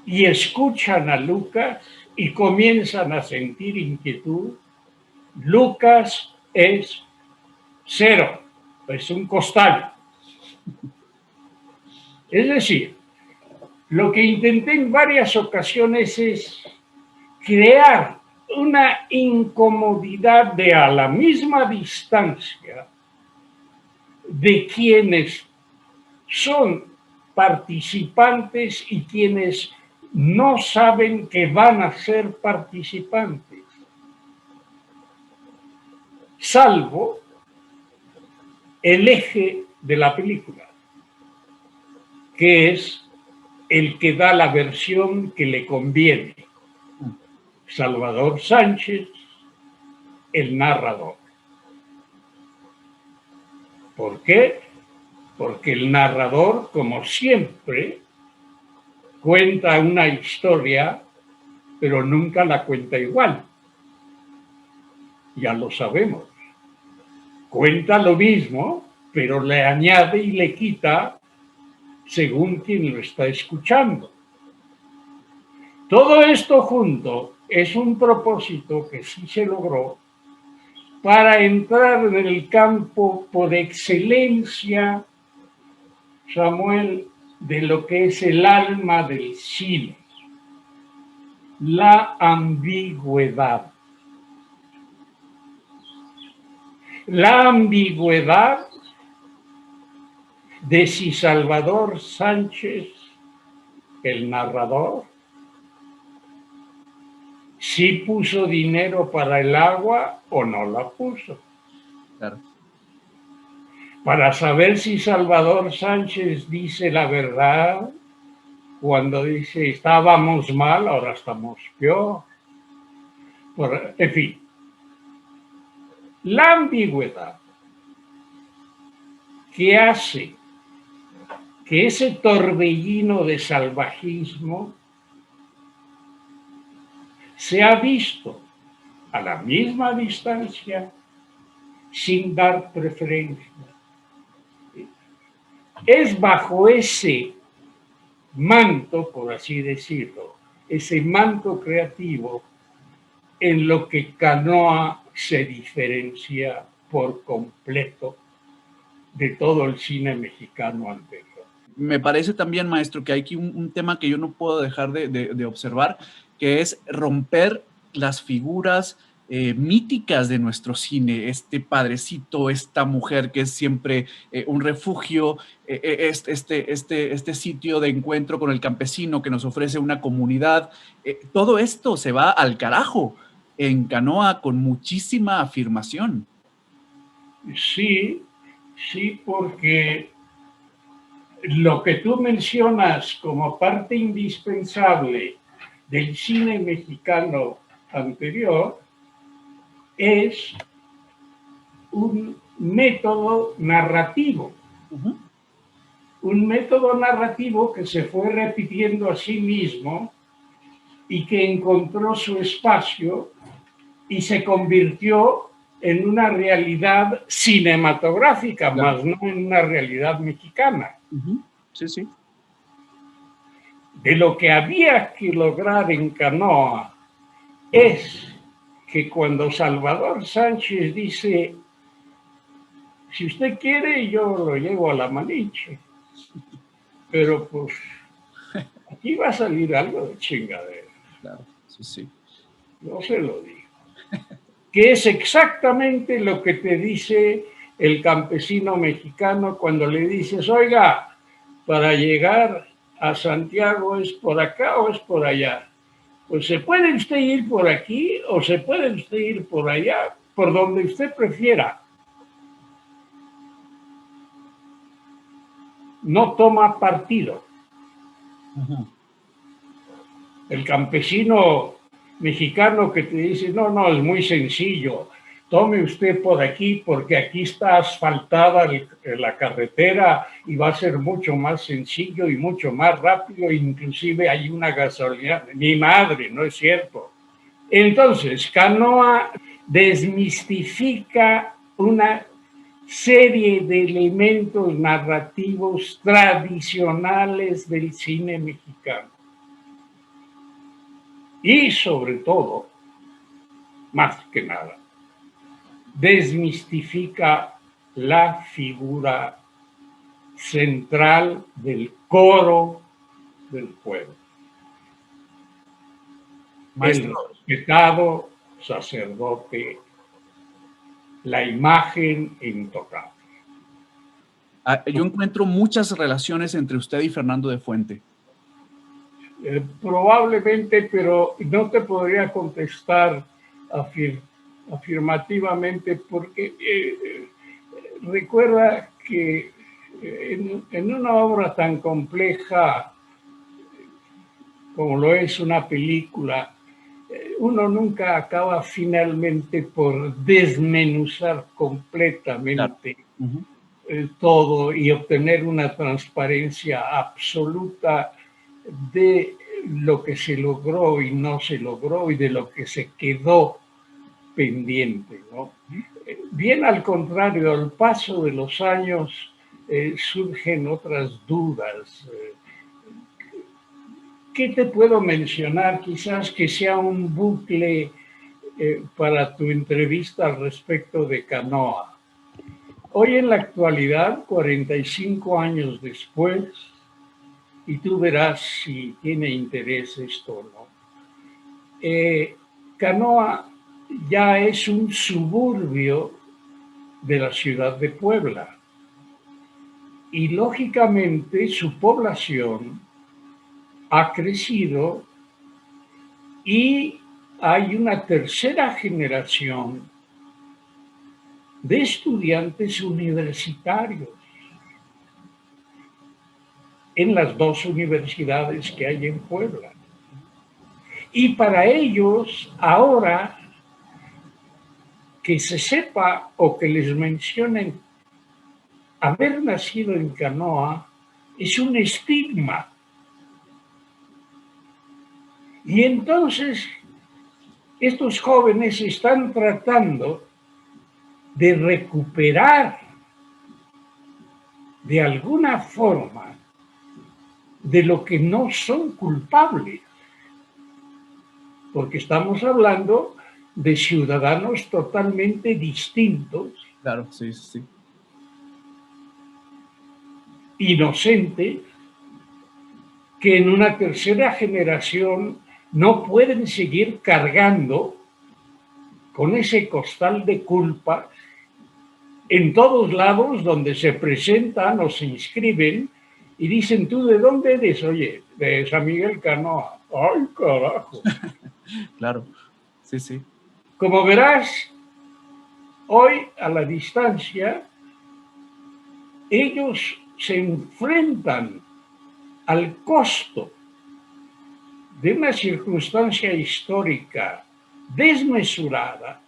y escuchan a Lucas y comienzan a sentir inquietud, Lucas es cero, es un costal. Es decir, lo que intenté en varias ocasiones es crear una incomodidad de a la misma distancia de quienes son participantes y quienes no saben que van a ser participantes, salvo el eje de la película, que es el que da la versión que le conviene. Salvador Sánchez, el narrador. ¿Por qué? Porque el narrador, como siempre, cuenta una historia, pero nunca la cuenta igual. Ya lo sabemos. Cuenta lo mismo, pero le añade y le quita según quien lo está escuchando. Todo esto junto es un propósito que sí se logró para entrar en el campo por excelencia, Samuel, de lo que es el alma del cine, la ambigüedad. La ambigüedad de si Salvador Sánchez, el narrador, sí puso dinero para el agua o no la puso. Claro. Para saber si Salvador Sánchez dice la verdad cuando dice estábamos mal, ahora estamos peor. En fin, la ambigüedad que hace que ese torbellino de salvajismo se ha visto a la misma distancia sin dar preferencia. Es bajo ese manto, por así decirlo, ese manto creativo en lo que Canoa se diferencia por completo de todo el cine mexicano anterior. Me parece también, maestro, que hay aquí un tema que yo no puedo dejar de observar, que es romper las figuras míticas de nuestro cine, este padrecito, esta mujer que es siempre un refugio, este sitio de encuentro con el campesino que nos ofrece una comunidad. Todo esto se va al carajo en Canoa con muchísima afirmación. Sí, sí, porque lo que tú mencionas como parte indispensable del cine mexicano anterior es un método narrativo. Un método narrativo que se fue repitiendo a sí mismo y que encontró su espacio y se convirtió en una realidad cinematográfica, claro, más no en una realidad mexicana. Sí, sí. De lo que había que lograr en Canoa es que cuando Salvador Sánchez dice, si usted quiere, yo lo llevo a la Malinche, pero pues aquí va a salir algo de chingadera. Claro, sí, sí. No se lo digo. Que es exactamente lo que te dice el campesino mexicano cuando le dices, oiga, para llegar a Santiago es por acá o es por allá. Pues se puede usted ir por aquí o se puede usted ir por allá, por donde usted prefiera. No toma partido. El campesino mexicano que te dice, no, no, es muy sencillo, tome usted por aquí porque aquí está asfaltada la carretera y va a ser mucho más sencillo y mucho más rápido, inclusive hay una gasolina. Mi madre, ¿no es cierto? Entonces, Canoa desmistifica una serie de elementos narrativos tradicionales del cine mexicano. Y sobre todo, más que nada, desmistifica la figura central del coro del pueblo. Maestro, El respetado sacerdote, la imagen intocable. yo encuentro muchas relaciones entre usted y Fernando de Fuente. Probablemente, pero no te podría contestar afirmativamente porque recuerda que en una obra tan compleja como lo es una película, uno nunca acaba finalmente por desmenuzar completamente todo y obtener una transparencia absoluta de lo que se logró y no se logró y de lo que se quedó pendiente, ¿no? Bien al contrario, al paso de los años surgen otras dudas. ¿Qué te puedo mencionar? Quizás que sea un bucle para tu entrevista al respecto de Canoa. Hoy en la actualidad, 45 años después, y tú verás si tiene interés esto o no, Canoa ya es un suburbio de la ciudad de Puebla. Y lógicamente su población ha crecido y hay una tercera generación de estudiantes universitarios en las dos universidades que hay en Puebla. Y para ellos, ahora que se sepa o que les mencionen haber nacido en Canoa, es un estigma. Y entonces, estos jóvenes están tratando de recuperar de alguna forma de lo que no son culpables, porque estamos hablando de ciudadanos totalmente distintos, Claro, sí, sí. inocentes, que en una tercera generación no pueden seguir cargando con ese costal de culpa en todos lados donde se presentan o se inscriben y dicen, ¿tú de dónde eres? Oye, de San Miguel Canoa. ¡Ay, carajo! Claro, sí, sí. Como verás, hoy a la distancia, ellos se enfrentan al costo de una circunstancia histórica desmesurada,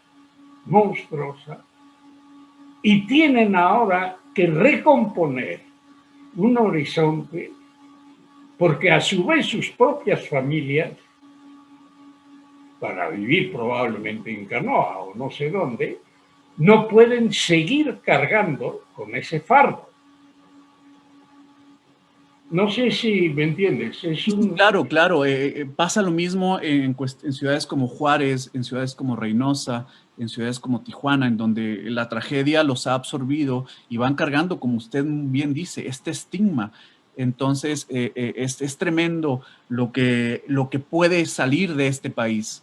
monstruosa, y tienen ahora que recomponer un horizonte porque a su vez sus propias familias, para vivir probablemente en Canoa o no sé dónde, no pueden seguir cargando con ese fardo. No sé si me entiendes. Sí, claro, claro. Pasa lo mismo en ciudades como Juárez, en ciudades como Reynosa, en ciudades como Tijuana, en donde la tragedia los ha absorbido y van cargando, como usted bien dice, este estigma. Entonces, es tremendo lo que puede salir de este país.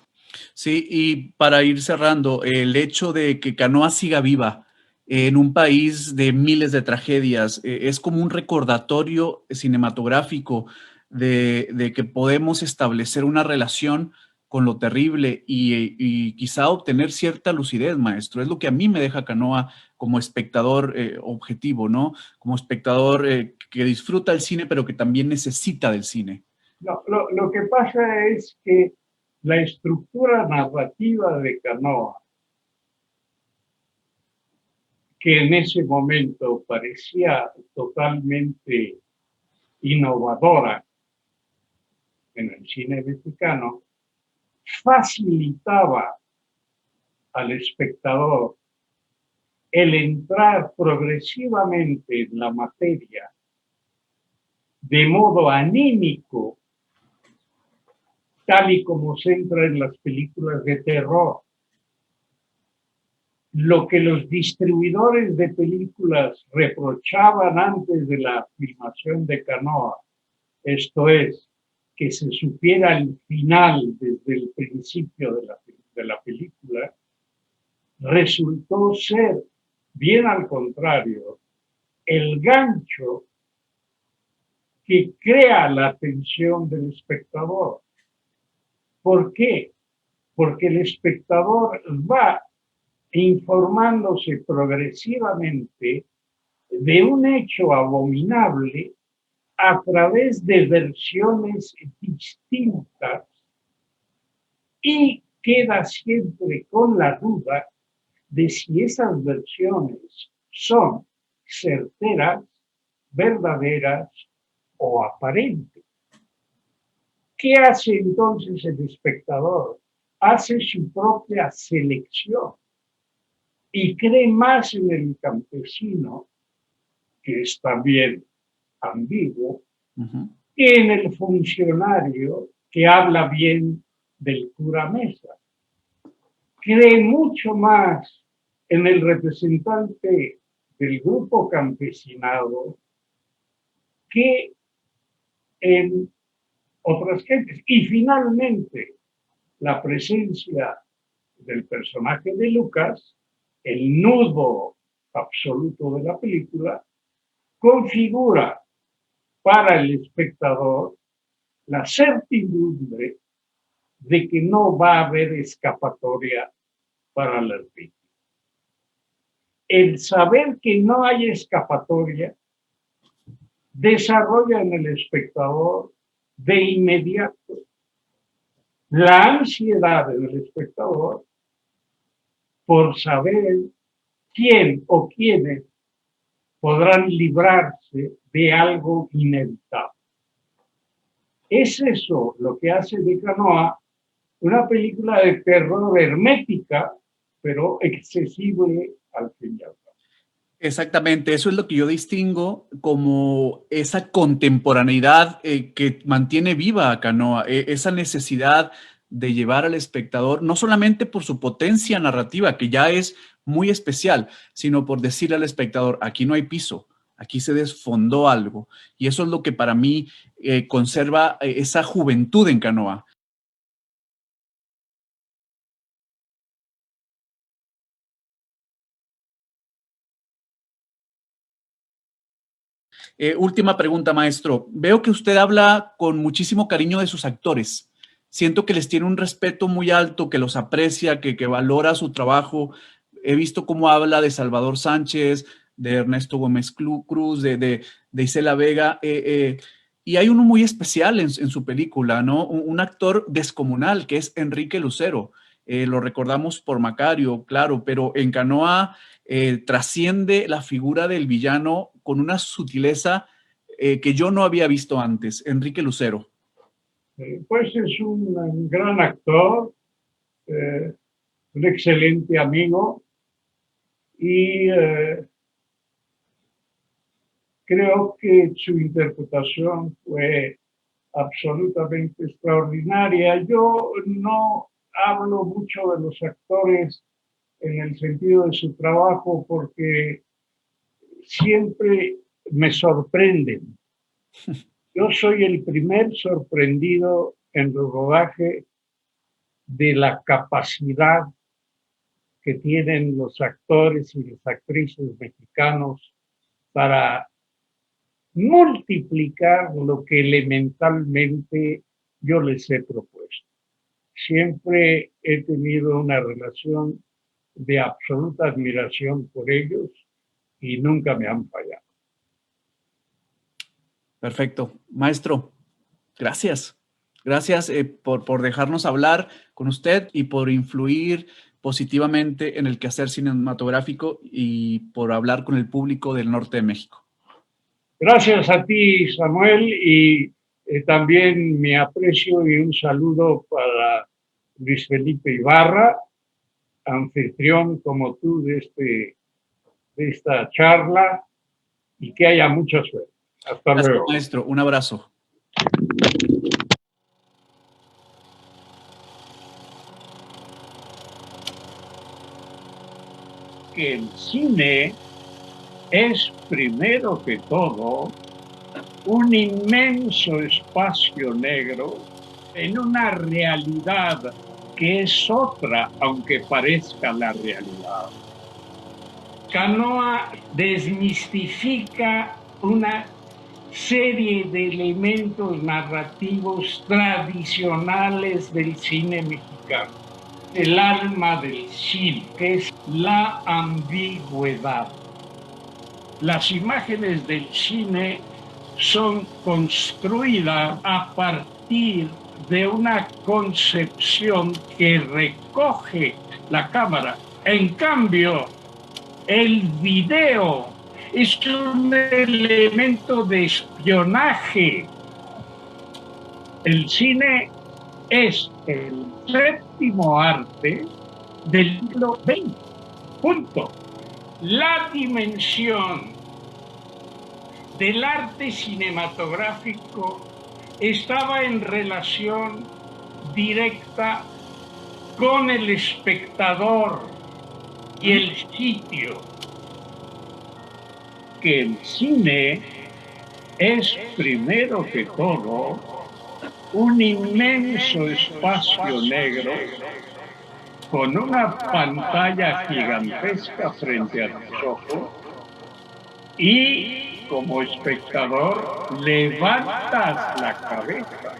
Sí, y para ir cerrando, el hecho de que Canoa siga viva en un país de miles de tragedias, es como un recordatorio cinematográfico de que podemos establecer una relación con lo terrible y quizá obtener cierta lucidez, maestro. Es lo que a mí me deja Canoa como espectador objetivo, ¿no? Como espectador que disfruta el cine, pero que también necesita del cine. No, lo que pasa es que la estructura narrativa de Canoa, que en ese momento parecía totalmente innovadora en el cine mexicano, facilitaba al espectador el entrar progresivamente en la materia de modo anímico, tal y como se entra en las películas de terror. Lo que los distribuidores de películas reprochaban antes de la filmación de Canoa, esto es, que se supiera el final desde el principio de la película, resultó ser, bien al contrario, el gancho que crea la atención del espectador. ¿Por qué? Porque el espectador va informándose progresivamente de un hecho abominable a través de versiones distintas y queda siempre con la duda de si esas versiones son certeras, verdaderas o aparentes. ¿Qué hace entonces el espectador? Hace su propia selección y cree más en el campesino, que es también ambiguo, que en el funcionario que habla bien del cura Mesa. Cree mucho más en el representante del grupo campesinado que en otras gentes. Y finalmente, la presencia del personaje de Lucas, el nudo absoluto de la película, configura para el espectador la certidumbre de que no va a haber escapatoria para las víctimas. El saber que no hay escapatoria desarrolla en el espectador de inmediato la ansiedad del espectador por saber quién o quiénes podrán librarse de algo inevitable. Es eso lo que hace de Canoa una película de terror hermética, pero accesible al fin y al cabo. Exactamente, eso es lo que yo distingo como esa contemporaneidad que mantiene viva a Canoa, esa necesidad de llevar al espectador, no solamente por su potencia narrativa, que ya es muy especial, sino por decirle al espectador, aquí no hay piso, aquí se desfondó algo. Y eso es lo que para mí conserva esa juventud en Canoa. Última pregunta, maestro. Veo que usted habla con muchísimo cariño de sus actores. Siento que les tiene un respeto muy alto, que los aprecia, que valora su trabajo. He visto cómo habla de Salvador Sánchez, de Ernesto Gómez Cruz, de Isela Vega. Y hay uno muy especial en su película, ¿no? Un actor descomunal que es Enrique Lucero. Lo recordamos por Macario, claro, pero en Canoa trasciende la figura del villano con una sutileza que yo no había visto antes. Enrique Lucero. Pues es un gran actor, un excelente amigo y creo que su interpretación fue absolutamente extraordinaria. Yo no hablo mucho de los actores en el sentido de su trabajo porque siempre me sorprenden. Yo soy el primer sorprendido en el rodaje de la capacidad que tienen los actores y las actrices mexicanos para multiplicar lo que elementalmente yo les he propuesto. Siempre he tenido una relación de absoluta admiración por ellos y nunca me han fallado. Perfecto. Maestro, gracias. Gracias por dejarnos hablar con usted y por influir positivamente en el quehacer cinematográfico y por hablar con el público del norte de México. Gracias a ti, Samuel, y también mi aprecio y un saludo para Luis Felipe Ibarra, anfitrión como tú de esta charla, y que haya mucha suerte. Hasta Gracias, luego. maestro. Un abrazo. Que el cine es, primero que todo, un inmenso espacio negro en una realidad que es otra, aunque parezca la realidad. Canoa desmistifica una serie de elementos narrativos tradicionales del cine mexicano. El alma del cine, que es la ambigüedad. Las imágenes del cine son construidas a partir de una concepción que recoge la cámara. En cambio, el video es un elemento de espionaje. El cine es el séptimo arte del siglo XX. Punto. La dimensión del arte cinematográfico estaba en relación directa con el espectador y el sitio. Que el cine es, primero que todo, un inmenso espacio negro con una pantalla gigantesca frente a tus ojos y, como espectador, levantas la cabeza